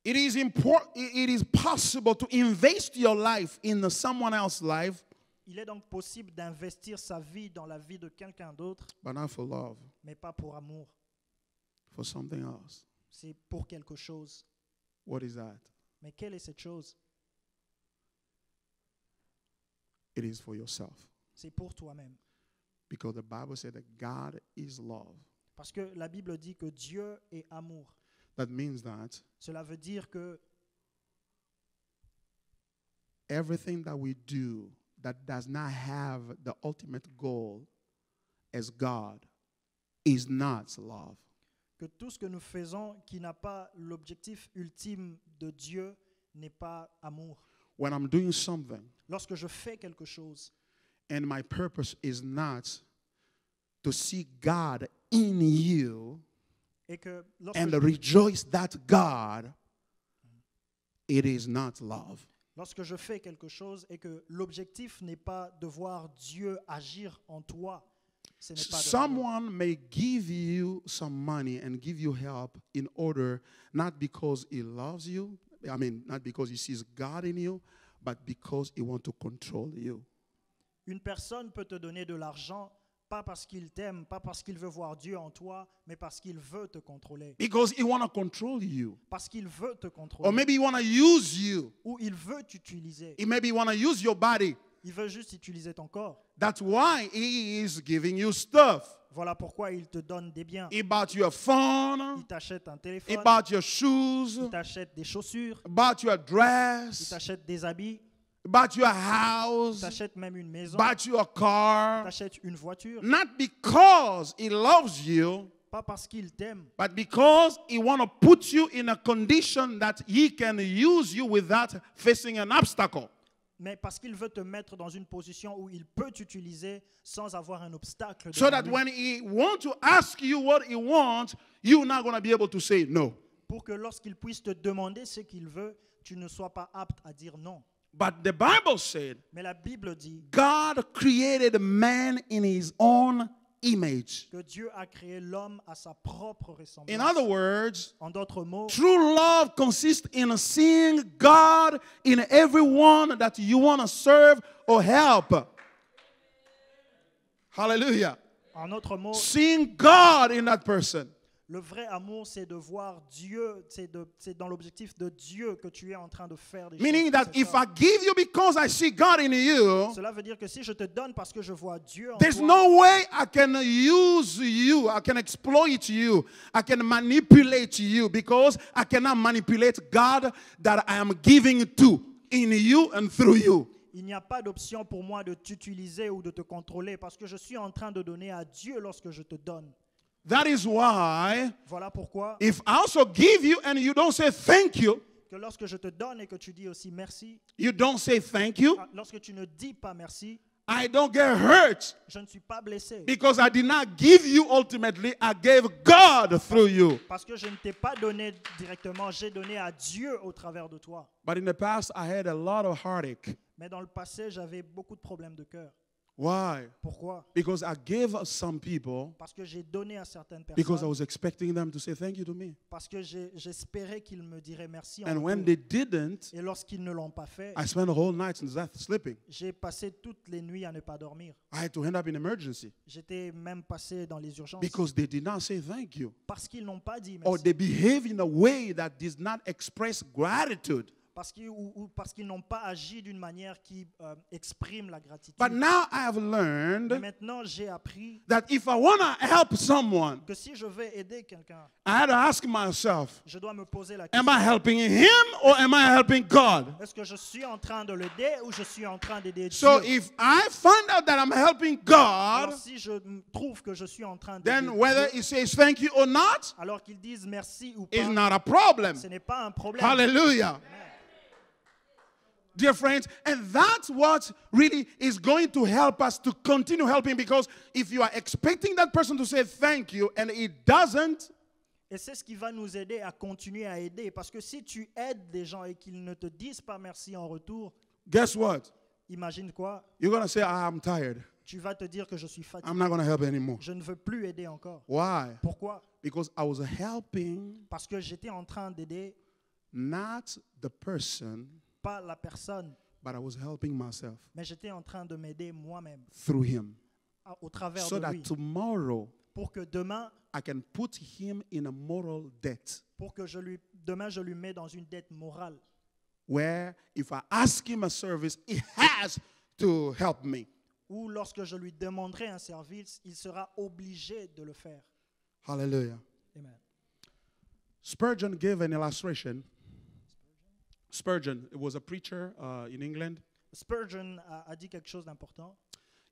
it is important. It is possible to invest your life in someone else's life, Il est donc possible d'investir sa vie dans la vie de quelqu'un d'autre, but not for love, mais pas pour amour. for something else. C'est pour quelque chose. What is that? Mais quelle est cette chose? It is for yourself, C'est pour toi-même. because the Bible said that God is love. Parce que la Bible dit que Dieu est amour. That means that Cela veut dire que everything that we do that does not have the ultimate goal as God is not love. tout ce que nous faisons qui n'a pas l'objectif ultime de Dieu n'est pas amour. When I'm doing something Lorsque je fais quelque chose and my purpose is not to see God in you et que lorsque, and je, rejoice that God, it is not love. lorsque je fais quelque chose et que l'objectif n'est pas de voir Dieu agir en toi, ce n'est pas de l'amour. Someone may give you some money and give you help in order, not because he loves you, not because he sees God in you, but because he wants to control you. Une personne peut te donner de l'argent pas parce qu'il t'aime, pas parce qu'il veut voir Dieu en toi, mais parce qu'il veut te contrôler. Because he wants to control you. Parce qu'il veut te contrôler. Or maybe he wants to use you. Ou il veut t'utiliser. He maybe want to use your body. Il veut juste utiliser ton corps. That's why he is giving you stuff. Voilà pourquoi il te donne des biens. He bought you a phone. Il t'achète un He téléphone. bought your shoes. Il t'achète des chaussures. He bought you a Il dress. t'achète des habits. He bought you a Il house. t'achète même une maison. Bought you a Il car. t'achète une voiture. Not because he loves you, Pas parce qu'il t'aime, but because he want to put you in a condition that he can use you without facing an obstacle. mais parce qu'il veut te mettre dans une position où il peut t'utiliser sans avoir un obstacle. So devant that lui. when he want to ask you what he wants, you're not going to be able to say no. Pour que lorsqu'il puisse te demander ce qu'il veut, tu ne sois pas apte à dire non. But the Bible said, Mais la Bible dit God created man in his own image. que Dieu a créé l'homme à sa propre ressemblance. In other words, En d'autres mots, true love consists in seeing God in everyone that you want to serve or help. Hallelujah. en d'autres mots, Seeing God in that person. le vrai amour, c'est de voir Dieu, c'est dans l'objectif de Dieu que tu es en train de faire des Meaning choses. that C'est if ça. I give you because I see God in you, Cela veut dire que si je te donne parce que je vois Dieu en there's toi, no way I can use you, I can exploit you, I can manipulate you because I cannot manipulate God that I am giving to in you and through you. il n'y a pas d'option pour moi de t'utiliser ou de te contrôler parce que je suis en train de donner à Dieu lorsque je te donne. That is why Voilà pourquoi if I also give you and you don't say thank you, que lorsque je te donne et que tu dis aussi merci, you don't say thank you, lorsque tu ne dis pas merci, I don't get hurt je ne suis pas blessé because I did not give you ultimately, I gave God through you. parce que je ne t'ai pas donné directement, j'ai donné à Dieu au travers de toi. But in the past, I had a lot of heartache. Mais dans le passé, j'avais beaucoup de problèmes de cœur. Why? Pourquoi? Because I gave some people Parce que j'ai donné à certaines because I personnes, was expecting them to say thank you to me. parce que j'espérais qu'ils me diraient merci en And when retour. they didn't, Et lorsqu'ils ne l'ont pas fait, I spent the whole night sleeping. j'ai passé toutes les nuits à ne pas dormir. I had to end up in emergency J'étais même passé dans les urgences because they did not say thank you. parce qu'ils n'ont pas dit Or merci. they behave in a way that does not express gratitude. Ou parce qu'ils n'ont pas agi d'une manière qui exprime la gratitude. But now I have Mais learned maintenant, j'ai appris that if I want to help someone, que si je veux aider quelqu'un, I had to ask myself, je dois me poser la am question. I helping him or am I helping God? Est-ce que je suis en train de l'aider ou je suis en train d'aider So Dieu? if I find out that I'm helping God, Alors si je trouve que je suis en train then d'aider whether Dieu, he says thank you or not alors qu'ils disent merci ou is pas, not a problem. ce n'est pas un problème. Hallelujah. Dear friends, and that's what really is going to help us to continue helping, because if you are expecting that person to say thank you and it doesn't, Et c'est ce qui va nous aider à continuer à aider. Parce que si tu aides des gens et qu'ils ne te disent pas merci en retour, guess what? imagine quoi? You're going to say, I'm tired. Tu vas te dire que je suis fatigué. I'm not going to help anymore. Je ne veux plus aider encore. Why? Pourquoi? Because I was helping Parce que j'étais en train d'aider not the person, pas la personne, but I was helping myself mais j'étais en train de m'aider moi-même through him. au travers So de that lui. tomorrow Pour que demain, I can put him in a moral debt demain je lui mets dans une dette morale. where if I ask him a service, he has to help me. Ou lorsque je lui demanderai un service, il sera obligé de le faire. Hallelujah. Amen. Spurgeon gave an illustration. Spurgeon, it was a preacher in England. Spurgeon a dit quelque chose d'important.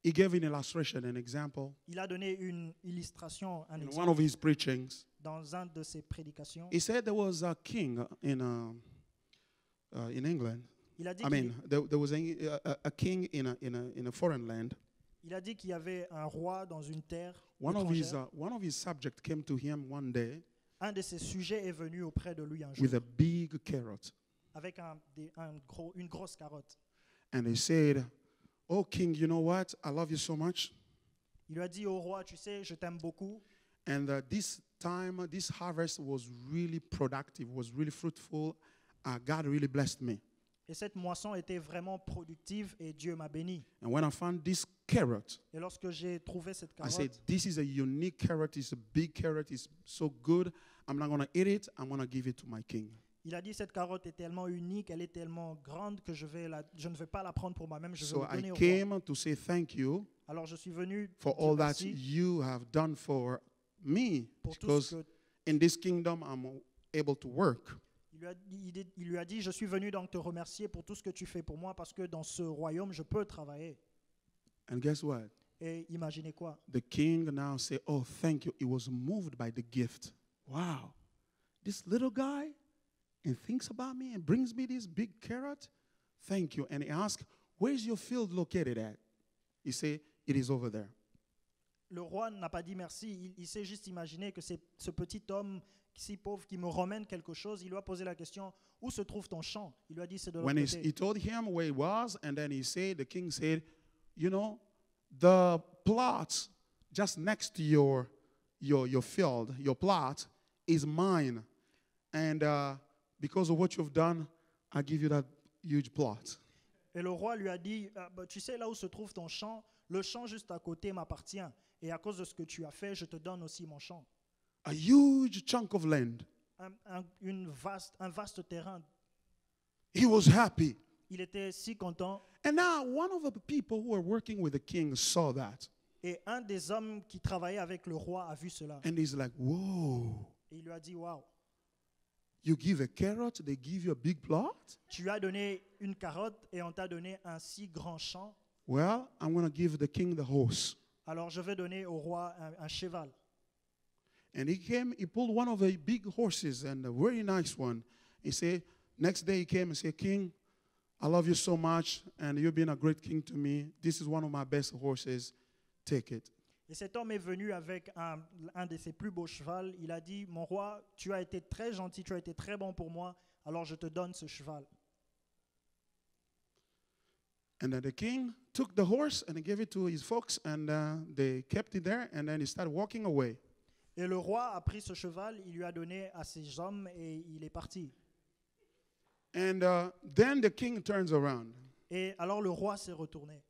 He gave an illustration, an example, Il a donné une illustration, un in one exemple of his preachings. dans un de ses prédications. He said there was a king in England. Il a dit I mean, there was a king in a foreign land. il a dit qu'il y avait un roi dans une terre One étrangère. of his subjects came to him one day Un de ses sujets est venu auprès de lui un jour with a big carrot. avec une grosse carotte. And he said, "Oh king, you know what? I love you so much. Il lui a dit au roi, tu sais, je t'aime beaucoup. And this harvest was really productive, was really fruitful. God really blessed me. Et cette moisson était vraiment productive et Dieu m'a béni. And when I found this carrot, Et lorsque j'ai trouvé cette I said, carotte, this is a unique carrot. It's a big carrot. It's so good. I'm not going to eat it. I'm going to give it to my king." il a dit cette carotte est tellement unique, elle est tellement grande que je ne vais pas la prendre pour moi-même, je vais So la I donner au roi. came to say thank you. Alors je suis venu for dire all that merci you have done for me. pour tout Because ce que in this kingdom, I'm able to work. il lui a dit, je suis venu donc te remercier pour tout ce que tu fais pour moi parce que dans ce royaume, je peux travailler. And guess what? Et imaginez quoi? The king now say, oh, thank you. He was moved by the gift. Wow. This little guy and thinks about me and brings me this big carrot. Thank you. And he asks, where's your field located at? He say, it is over there. Le roi n'a pas dit merci, il s'est juste imaginé que c'est ce petit homme si pauvre qui me ramène quelque chose. Il lui a posé la question, où se trouve ton champ? Il lui a dit, c'est de l'autre When côté. he told him where he was, and then the king said, you know, the plot just next to your field, your plot, is mine. And because of what you've done, I give you that huge plot. Et le roi lui a dit, tu sais là où se trouve ton champ, le champ juste à côté m'appartient. Et à cause de ce que tu as fait, je te donne aussi mon champ. A huge chunk of land. Un vaste terrain. He was happy. Il était si content. And now one of the people who were working with the king saw that. Et un des hommes qui travaillait avec le roi a vu cela. And he's like, whoa. Et il lui a dit, waouh. You give a carrot, they give you a big plot? Tu as donné une carotte et on t'a donné un si grand champ. Well, I'm going to give the king the horse. Alors je vais donner au roi un cheval. And he pulled one of the big horses, and a very nice one. He said, next day he came and said, King, I love you so much, and you've been a great king to me. This is one of my best horses. Take it. Et cet homme est venu avec un de ses plus beaux chevaux. Il a dit, mon roi, tu as été très gentil, tu as été très bon pour moi, alors je te donne ce cheval. And then the king took the horse and he gave it to his folks, and they kept it there, and then he started walking away. Et le roi a pris ce cheval, il lui a donné à ses hommes et il est parti. And then the king turns around. Et alors le roi s'est retourné.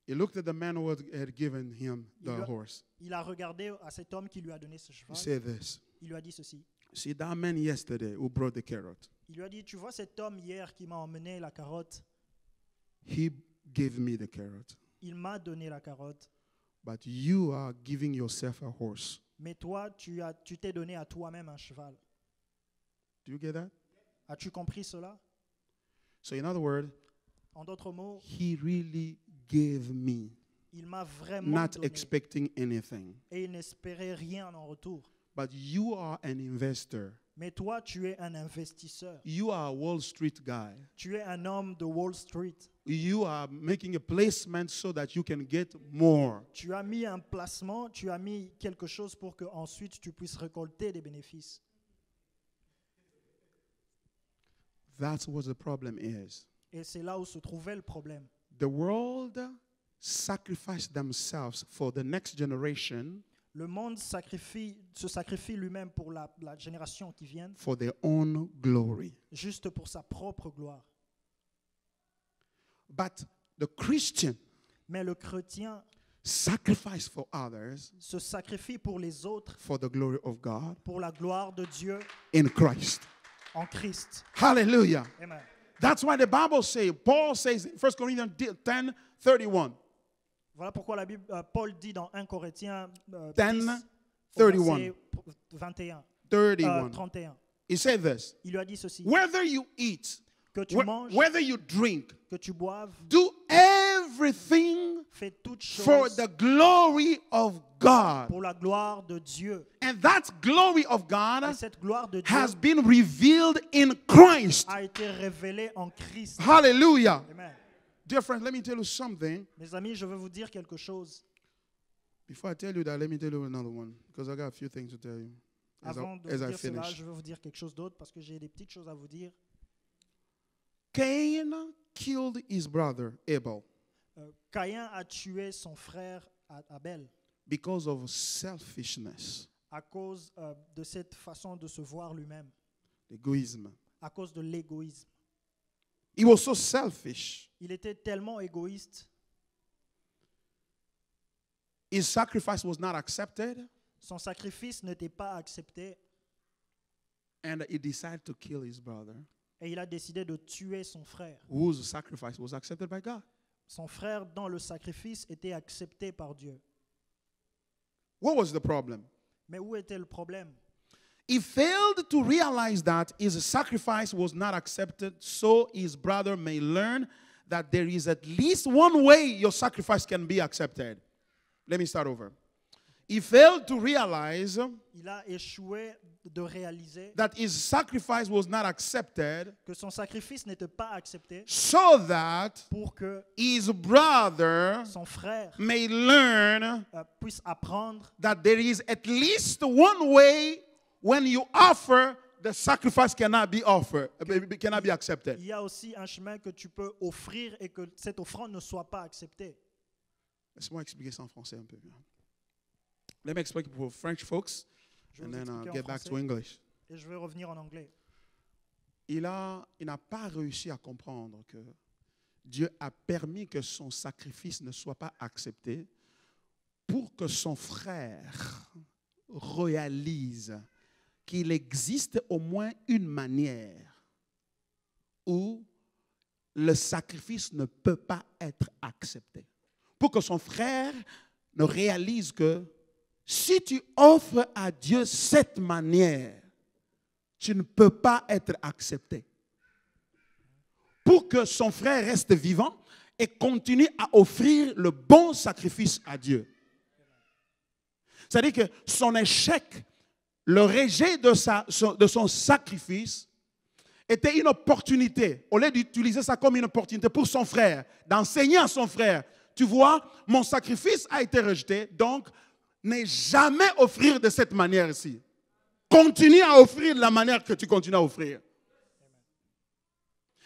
He looked at the man who had given him the horse. Il a regardé à cet homme qui lui a donné ce He cheval. said this. Il lui a dit ceci. See, that man yesterday who brought the carrot, Il lui a dit, tu vois cet homme hier qui m'a emmené la carotte, he gave me the carrot. il m'a donné la carotte. But you are giving yourself a horse. Mais toi, tu t'es donné à toi-même un cheval. Do you get that? As-tu compris cela? So in other words, En d'autres mots, he really gave me, il m'a vraiment not donné. expecting anything. Et il n'espérait rien en retour. But you are an investor. Mais toi, tu es un investisseur. You are a Wall Street guy. Tu es un homme de Wall Street. You are making a placement so that you can get more. Tu as mis un placement, tu as mis quelque chose pour que ensuite tu puisses récolter des bénéfices. That's what the problem is. Et c'est là où se trouvait le problème. The world sacrificed themselves for the next generation Le monde se sacrifie lui-même pour la génération qui vient, for their own glory. juste pour sa propre gloire. But the Christian Mais le chrétien sacrifice for others se sacrifie pour les autres, for the glory of God pour la gloire de Dieu in Christ. en Christ. Hallelujah. Amen. That's why the Bible says, Paul says in 1 Corinthians 10:31. Voilà pourquoi la Bible, Paul dit dans 1 Corinthiens 10, 31, 31. 31. He said this. Il lui a dit ceci, Whether you eat, que tu manges, whether you drink, que tu boives, do everything fais toutes for choses the glory of God. pour la gloire de Dieu. And that glory of Et God cette gloire de Dieu has been revealed in Christ. a été révélée en Christ. Hallelujah. Amen. Dear friends, let me tell you something. Mes amis, je veux vous dire quelque chose. Before I tell you that, let me tell you another one, because I got a few things to tell you Avant de as vous I dire cela, finish. je veux vous dire quelque chose d'autre parce que j'ai des petites choses à vous dire. Cain killed his brother Abel Caïn a tué son frère Abel because of selfishness, à cause de cette façon de se voir lui-même, egoism. à cause de l'égoïsme. He was so selfish. Il était tellement égoïste. His sacrifice was not accepted, Son sacrifice n'était pas accepté and he decided to kill his brother, et il a décidé de tuer son frère. whose sacrifice was accepted by God. son frère dans le sacrifice était accepté par Dieu. What was the problem? Mais où était le problème? He failed to realize that his sacrifice was not accepted, so his brother may learn that there is at least one way your sacrifice can be accepted. Let me start over. He failed to realize Il a échoué de réaliser that his sacrifice was not accepted, que son sacrifice n'était pas accepté so that pour que his brother son frère may learn puisse apprendre that there is at least one way when you offer, the sacrifice cannot be offered, cannot be accepted. il y a aussi un chemin que tu peux offrir et que cette offrande ne soit pas acceptée. Laisse-moi expliquer ça en français un peu. Let me explain for French folks, Je vais and vous then expliquer en get back français to English. et je vais revenir en anglais. Il n'a pas réussi à comprendre que Dieu a permis que son sacrifice ne soit pas accepté pour que son frère réalise qu'il existe au moins une manière où le sacrifice ne peut pas être accepté. Pour que son frère ne réalise que si tu offres à Dieu cette manière, tu ne peux pas être accepté. Pour que son frère reste vivant et continue à offrir le bon sacrifice à Dieu. C'est-à-dire que son échec, le rejet de son sacrifice était une opportunité. Au lieu d'utiliser ça comme une opportunité pour son frère, d'enseigner à son frère, tu vois, mon sacrifice a été rejeté, donc ne jamais offrir de cette manière-ci. Continue à offrir de la manière que tu continues à offrir.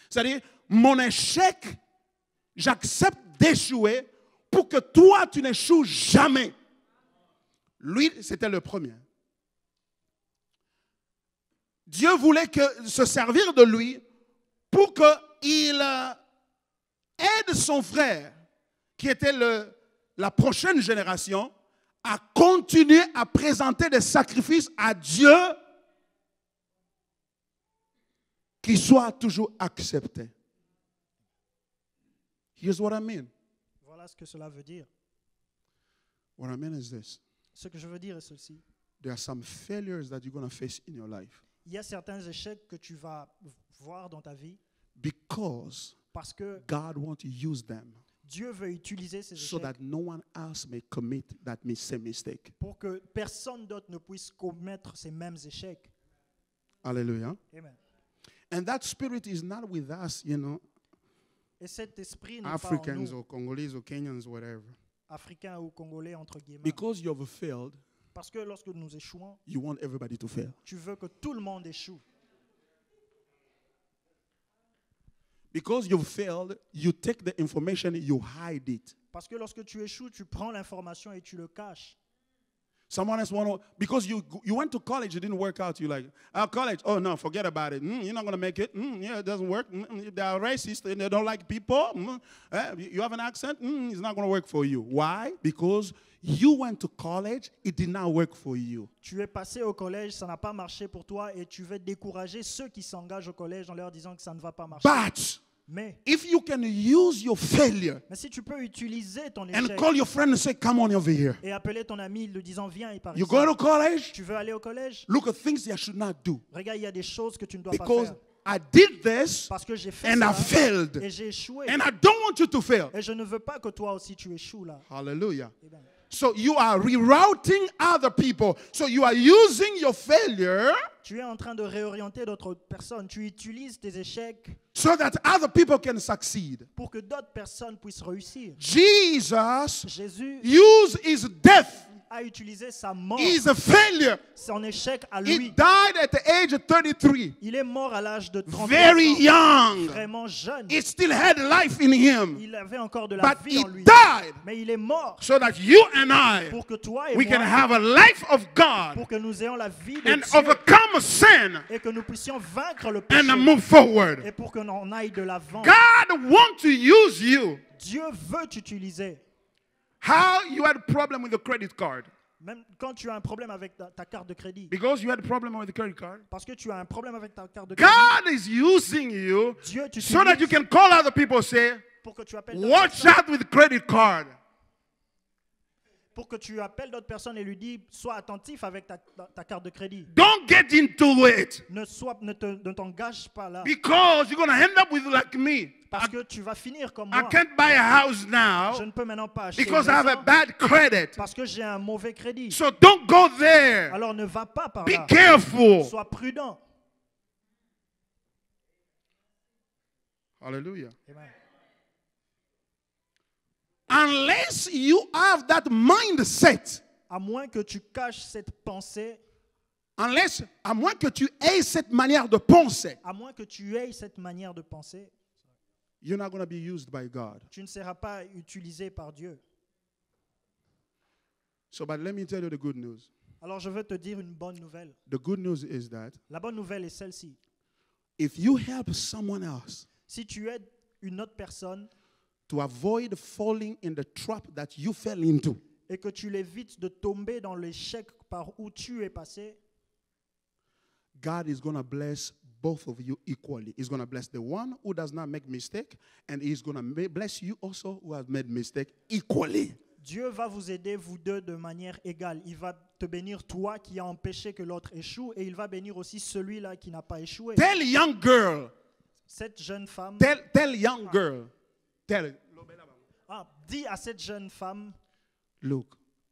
C'est-à-dire, mon échec, j'accepte d'échouer pour que toi, tu n'échoues jamais. Lui, c'était le premier. Dieu voulait se servir de lui pour qu'il aide son frère, qui était la prochaine génération, à continuer à présenter des sacrifices à Dieu qui soient toujours acceptés. Here's what I mean. Voilà ce que cela veut dire. What I mean is this. Ce que je veux dire est ceci. There are some failures that you're going to face in your life. Il y a certains échecs que tu vas voir dans ta vie Because parce que God wants to use them Dieu veut utiliser ces so échecs that no one else may commit that same mistake. pour que personne d'autre ne puisse commettre ces mêmes échecs. Hallelujah. Amen. And that spirit is not with us, Et cet esprit n'est pas en Africans nous, or Congolese or Kenyans, whatever. Africains ou Congolais, entre guillemets. Because you have failed, Parce que lorsque nous échouons, you want everybody to fail. tu veux que tout le monde échoue. Because you've failed, you take the information, you hide it. Parce que lorsque tu échoues, tu prends l'information et tu le caches. Someone else because you went to college, it didn't work out. You're like, college, oh no, forget about it. You're not going to make it. Yeah, it doesn't work. They are racist and they don't like people. You have an accent. It's not going to work for you. Why? Because you went to college, it did not work for you. Tu es passé au collège, ça n'a pas marché pour toi et tu veux décourager ceux qui s'engagent au collège en leur disant que ça ne va pas marcher. But Mais if you can use your failure si tu peux utiliser ton and échec call your friend and say, come on over here. et appeler ton ami lui disant viens et par You ici. go to college, Tu veux aller au collège? look at things you should not do. Regarde, il y a des choses que tu ne dois pas Because faire. I did this Parce que j'ai fait and I ça failed. et j'ai échoué. And I don't want you to fail. Et je ne veux pas que toi aussi tu échoues là. Hallelujah. Amen. So you are rerouting other people. So you are using your failure Tu es en train de réorienter d'autres personnes. Tu utilises tes échecs so that other people can succeed. pour que d'autres personnes puissent réussir. Jesus Jésus used his death, a utilisé sa mort, his failure. son échec à He lui. died at the age of 33, Il est mort à l'âge de 33 very ans, young. vraiment jeune. He still had life in him, Il avait encore de la but vie he en lui. died Mais il est mort so that you and I, pour que toi et we can moi, have a life of God pour que nous ayons la vie de and Dieu overcome sin et que nous puissions vaincre le péché and move forward. et pour que l'on aille de l'avant. God wants to use you. Dieu veut t'utiliser. How you had a problem with the credit card? Même quand tu as un problème avec ta carte de crédit. Because you had a problem with the credit card. Parce que tu as un problème avec ta carte de crédit. God is using you Dieu t'utilise so that you can call other people and say, pour que tu appelles d'autres Watch personnes, out with credit card. pour que tu appelles d'autres personnes et lui dis sois attentif avec ta carte de crédit. Don't get into it Ne t'engage pas là because you're going to end up with like me. parce que tu vas finir comme I moi. can't buy a house Je now ne peux maintenant pas acheter because une I have a maison bad credit. parce que j'ai un mauvais crédit. So don't go there. Alors ne va pas par Be là. careful. Sois prudent. Hallelujah. Amen. Unless you have that mindset, À moins que tu caches cette pensée, à moins que tu aies cette manière de penser, à moins que tu aies cette manière de penser, you're not going to be used by God. tu ne seras pas utilisé par Dieu. So, but let me tell you the good news. Alors je veux te dire une bonne nouvelle. The good news is that La bonne nouvelle est celle-ci. if you help someone else Si tu aides une autre personne to avoid falling in the trap that you fell into, et que tu l'évites de tomber dans l'échec par où tu es passé, God is going to bless both of you equally. He's going to bless the one who does not make mistake, and he's going to bless you also who has made mistake equally. Dieu va vous aider, vous deux, de manière égale. Il va te bénir, toi qui as empêché que l'autre échoue, et il va bénir aussi celui-là qui n'a pas échoué. Tell young girl, Cette jeune femme, tell young girl, dis à cette jeune femme, look,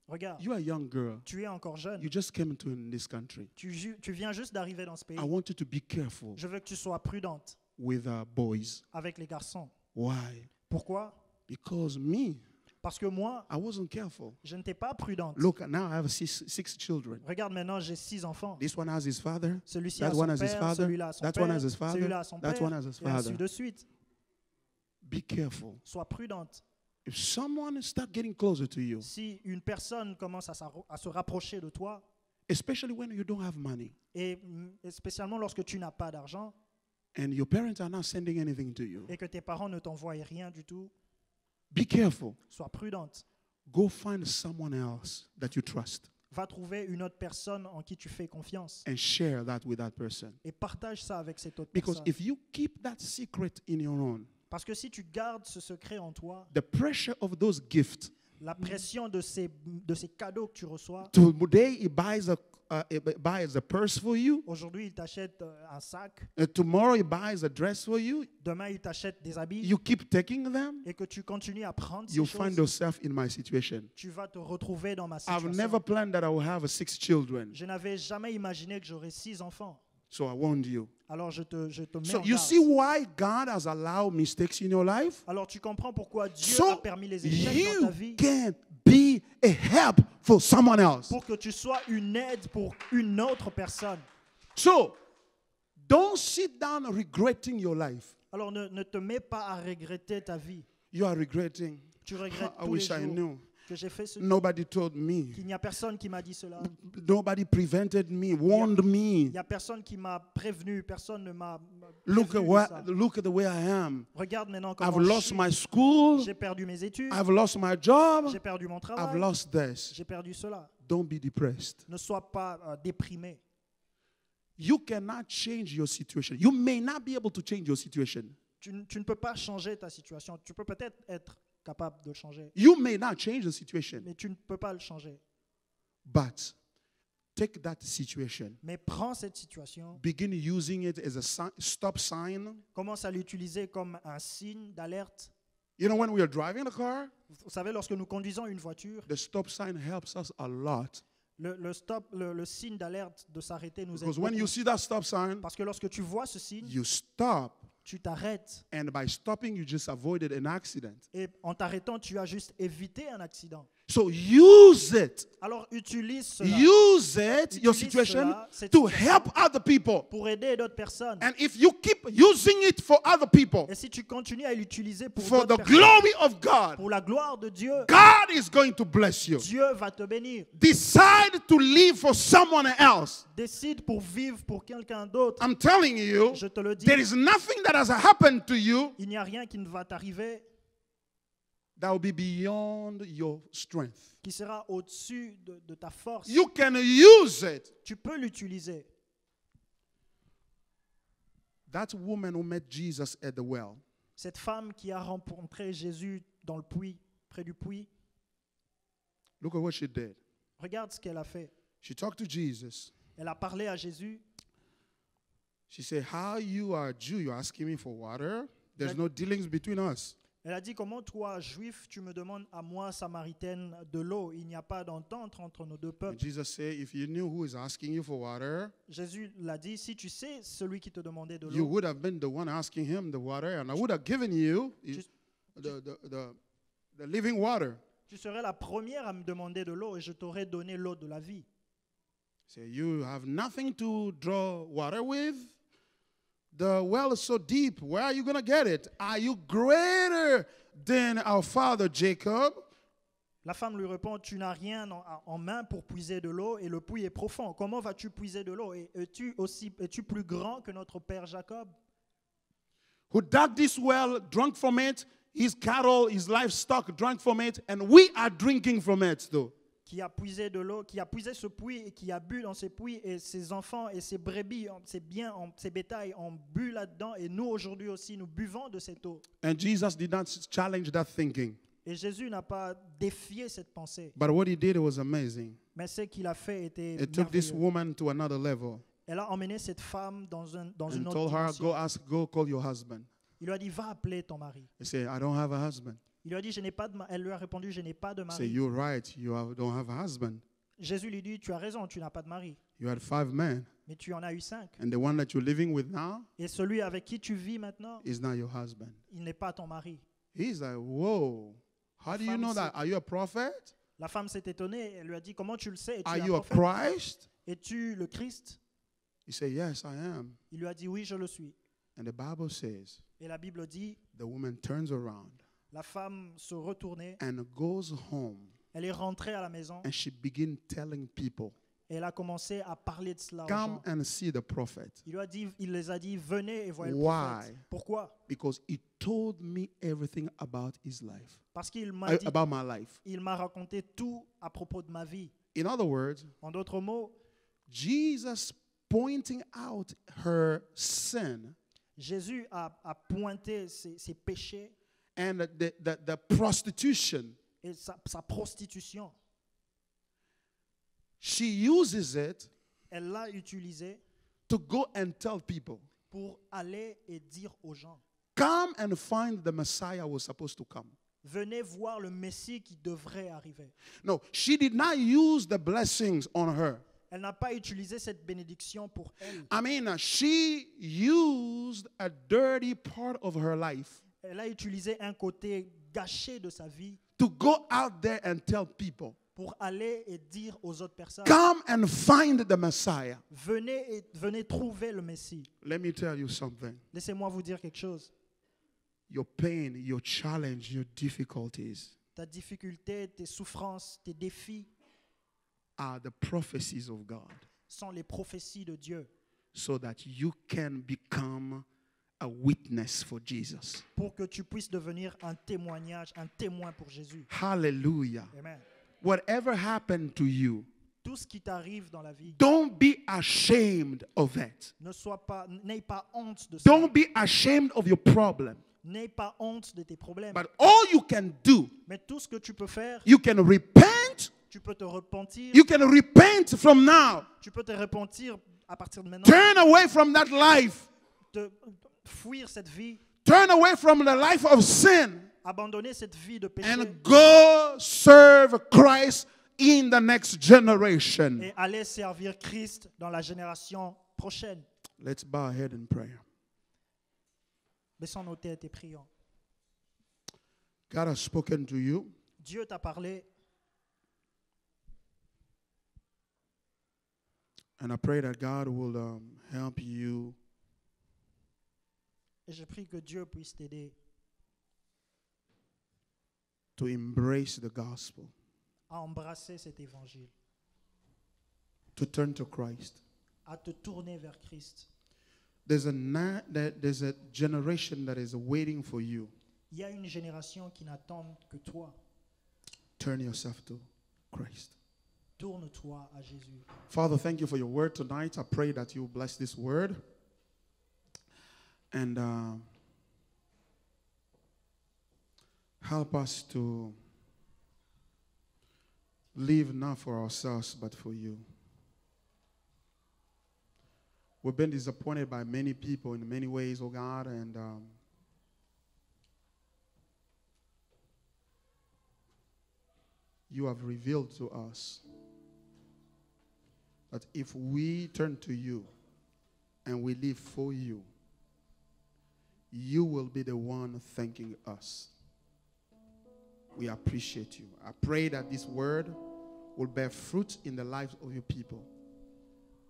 regarde, you are a young girl. tu es encore jeune, You just came into this country. tu viens juste d'arriver dans ce pays. I want you to be careful Je veux que tu sois prudente with boys. avec les garçons. Why? Pourquoi? Because me, Parce que moi, I wasn't careful. je n'étais pas prudente. Look, now I have six children. Regarde maintenant, j'ai 6 enfants. This one has his father. Celui-ci a That son one has his père, father. celui-là a son That one père, has his father. celui-là a son That père, one has his et ainsi father. de suite. Be careful. Sois prudente. If someone start getting closer to you, Si une personne commence à se rapprocher de toi, especially when you don't have money et spécialement lorsque tu n'as pas d'argent and your parents are not sending anything to you, et que tes parents ne t'envoient rien du tout, be careful. sois prudente. Go find someone else that you trust Va trouver une autre personne en qui tu fais confiance and share that with that person. et partage ça avec cette autre Because personne. if you keep that secret in your own, Parce que si tu gardes ce secret en toi, the pressure of those gifts, la pression de ces cadeaux que tu reçois, today he buys a purse for you, aujourd'hui il t'achète un sac, tomorrow he buys a dress for you, demain il t'achète des habits, you keep taking them, et que tu continues à prendre ces you find choses, yourself in my situation. tu vas te retrouver dans ma I've situation. never planned that I will have 6 children. Je n'avais jamais imaginé que j'aurais 6 enfants. So I warned you. Alors je te mets So en you garde. see why God has allowed mistakes in your life? Alors tu comprends pourquoi Dieu a So permis les échecs dans ta you vie, can be a help for someone else. pour que tu sois une aide pour une autre personne. So don't sit down regretting your life. Alors ne te mets pas à regretter ta vie. You are regretting. Tu regrettes I tous les wish I jours knew. que j'ai fait ce Nobody told me. qu'il n'y a personne qui m'a dit cela. Nobody prevented me, warned me. Il n'y a personne qui m'a prévenu, personne ne m'a Look prévenu at de ça. look at the way I am. Regarde maintenant I've comment je lost suis. my school. J'ai perdu mes études, I've lost my job. j'ai perdu mon I've travail, lost this. j'ai perdu cela. Don't be depressed. Ne sois pas déprimé. You cannot change your situation. You may not be able to change your situation. Tu ne peux pas changer ta situation. Tu peux peut-être être capable de le changer, You may not change the situation, mais tu ne peux pas le changer. but take that situation, Mais prends cette situation, begin using it as a stop sign. commence à l'utiliser comme un signe d'alerte. You know, when we are driving the car, Vous savez, lorsque nous conduisons une voiture, the stop sign helps us a lot. le signe d'alerte de s'arrêter nous aide Because when beaucoup. you see that stop sign, Parce que lorsque tu vois ce signe, you stop, tu t'arrêtes. and by stopping, you just avoided an accident. Et en t'arrêtant, tu as juste évité un accident. So use it. Alors utilise cela Use it, your Utilise situation, cela, cette to situation. help other people. pour aider d'autres personnes. And if you keep using it for other people, Et si tu continues à l'utiliser pour for the d'autres personnes, glory of God, pour la gloire de Dieu, God is going to bless you. Dieu va te bénir. Decide to live for someone else. Décide pour vivre pour quelqu'un d'autre. I'm telling you, Je te le dis, there is nothing that has happened to you il n'y a rien qui ne va t'arriver that will be beyond your strength. qui sera au-dessus de ta force. You can use it. Tu peux l'utiliser. That woman who met Jesus at the well, Cette femme qui a rencontré Jésus dans le puits, près du puits, Look at what she did. regarde ce qu'elle a fait. She talked to Jesus. Elle a parlé à Jésus. She said, how you are a Jew, you're asking me for water? There's no dealings between us. Elle a dit, comment toi, juif, tu me demandes à moi, samaritaine, de l'eau? Il n'y a pas d'entente entre nos deux And peuples. Jesus said, if you knew who is asking you for water, Jésus l'a dit, si tu sais celui qui te demandait de you l'eau, would have been the one asking him the water, and I would have given you Just- the living water. tu serais la première à me demander de l'eau et je t'aurais donné l'eau de la vie. Say, you have nothing to draw water with. The well is so deep. Where are you going to get it? Are you greater than our father Jacob? La femme lui répond, tu n'as rien en main pour puiser de l'eau et le puits est profond. Comment vas-tu puiser de l'eau? Et es-tu plus grand que notre père Jacob? Who dug this well, drank from it, his cattle, his livestock drank from it, and we are drinking from it though. Qui a puisé de l'eau, qui a puisé ce puits et qui a bu dans ces puits, et ses enfants et ses brebis, ses biens, ses bétails ont bu là-dedans, et nous aujourd'hui aussi nous buvons de cette eau. And Jesus did not challenge that thinking. Et Jésus n'a pas défié cette pensée, But what he did was amazing. mais ce qu'il a fait était It took this merveilleux. woman to another level Elle a emmené cette femme dans une and autre told her, dimension. go call your husband. Il lui a dit, va appeler ton mari. He said, I don't have a husband. Il lui a dit, elle lui a répondu, je n'ai pas de He said, mari. you're right, don't have a husband. Jésus lui dit, tu as raison, tu n'as pas de mari, You had 5 men, mais tu en as eu 5. and the one that you're living with now Et celui avec qui tu vis maintenant, is not your husband. il n'est pas ton mari. He's like, whoa, how do you know that? Are you a prophet? La femme s'est étonnée, elle lui a dit, comment tu le sais? Es-tu Are un you a prophète? Christ? Es-tu le Christ? He said, yes, I am. Il lui a dit, oui, je le suis. And the Bible says, Et la Bible dit, the woman turns around la femme se retournait, and goes home, elle est rentrée à la maison and she began telling people, et elle a commencé à parler de cela aux come gens. and see the prophet, Il les a dit, venez et voyez le Why? prophète. Pourquoi? because he told me everything about his life, Parce qu'il m'a dit, about my life. il m'a raconté tout à propos de ma vie. In other words, En d'autres mots, Jesus pointing out her sin Jésus a pointé ses péchés and the prostitution. et sa prostitution. She uses it Elle l'a utilisé to go and tell people, pour aller et dire aux gens, come and find the Messiah was supposed to come. venez voir le Messie qui devrait arriver. No, she did not use the blessings on her. Elle n'a pas utilisé cette bénédiction pour elle. I mean, she used a dirty part of her life Elle a utilisé un côté gâché de sa vie to go out there and tell people, pour aller et dire aux autres personnes, come and find the Messiah. venez trouver le Messie. Let me tell you something. Laissez-moi vous dire quelque chose. Your pain, your challenge, your difficulties Ta difficulté, tes souffrances, tes défis are the prophecies of God sont les prophéties de Dieu so that you can become a witness for Jesus. pour que tu puisses devenir un témoignage, un témoin pour Jésus. Hallelujah. Amen. Whatever happened to you, Tout ce qui t'arrive dans la vie, don't be ashamed of it. n'aie pas honte de ça. Don't be ashamed of your problem. N'aie pas honte de tes problèmes. But all you can do, Mais tout ce que tu peux faire, you can repent. tu peux te repentir. You can repent from now. Tu peux te repentir à partir de maintenant. Turn away from that life. Fuir cette vie, Turn away from the life of sin abandonner cette vie de péché and go serve Christ in the next generation. et aller servir Christ dans la génération prochaine. Let's bow our head in prayer. Baissons nos têtes et prions. God has spoken to you. Dieu t'a parlé And I pray that God will help you et je prie que Dieu puisse t'aider to embrace the gospel, à embrasser cet évangile, to turn to Christ. à te tourner vers Christ. There's a generation that is waiting for you. Il y a une génération qui n'attend que toi. Turn yourself to Christ. Tourne-toi à Jésus. Father, thank you for your word tonight. I pray that you bless this word. And help us to live not for ourselves, but for you. We've been disappointed by many people in many ways, oh God, and you have revealed to us that if we turn to you and we live for you, you will be the one thanking us. We appreciate you. I pray that this word will bear fruit in the lives of your people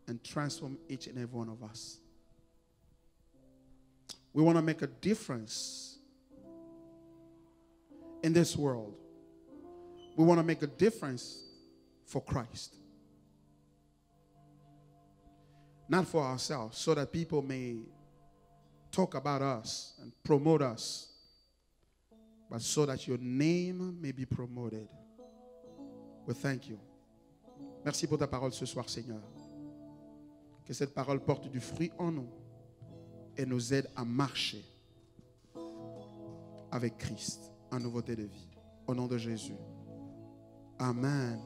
and transform each and every one of us. We want to make a difference in this world. We want to make a difference for Christ. Not for ourselves, so that people may talk about us and promote us, but so that your name may be promoted. We thank you. Merci pour ta parole ce soir, Seigneur. Que cette parole porte du fruit en nous et nous aide à marcher avec Christ en nouveauté de vie. Au nom de Jésus. Amen.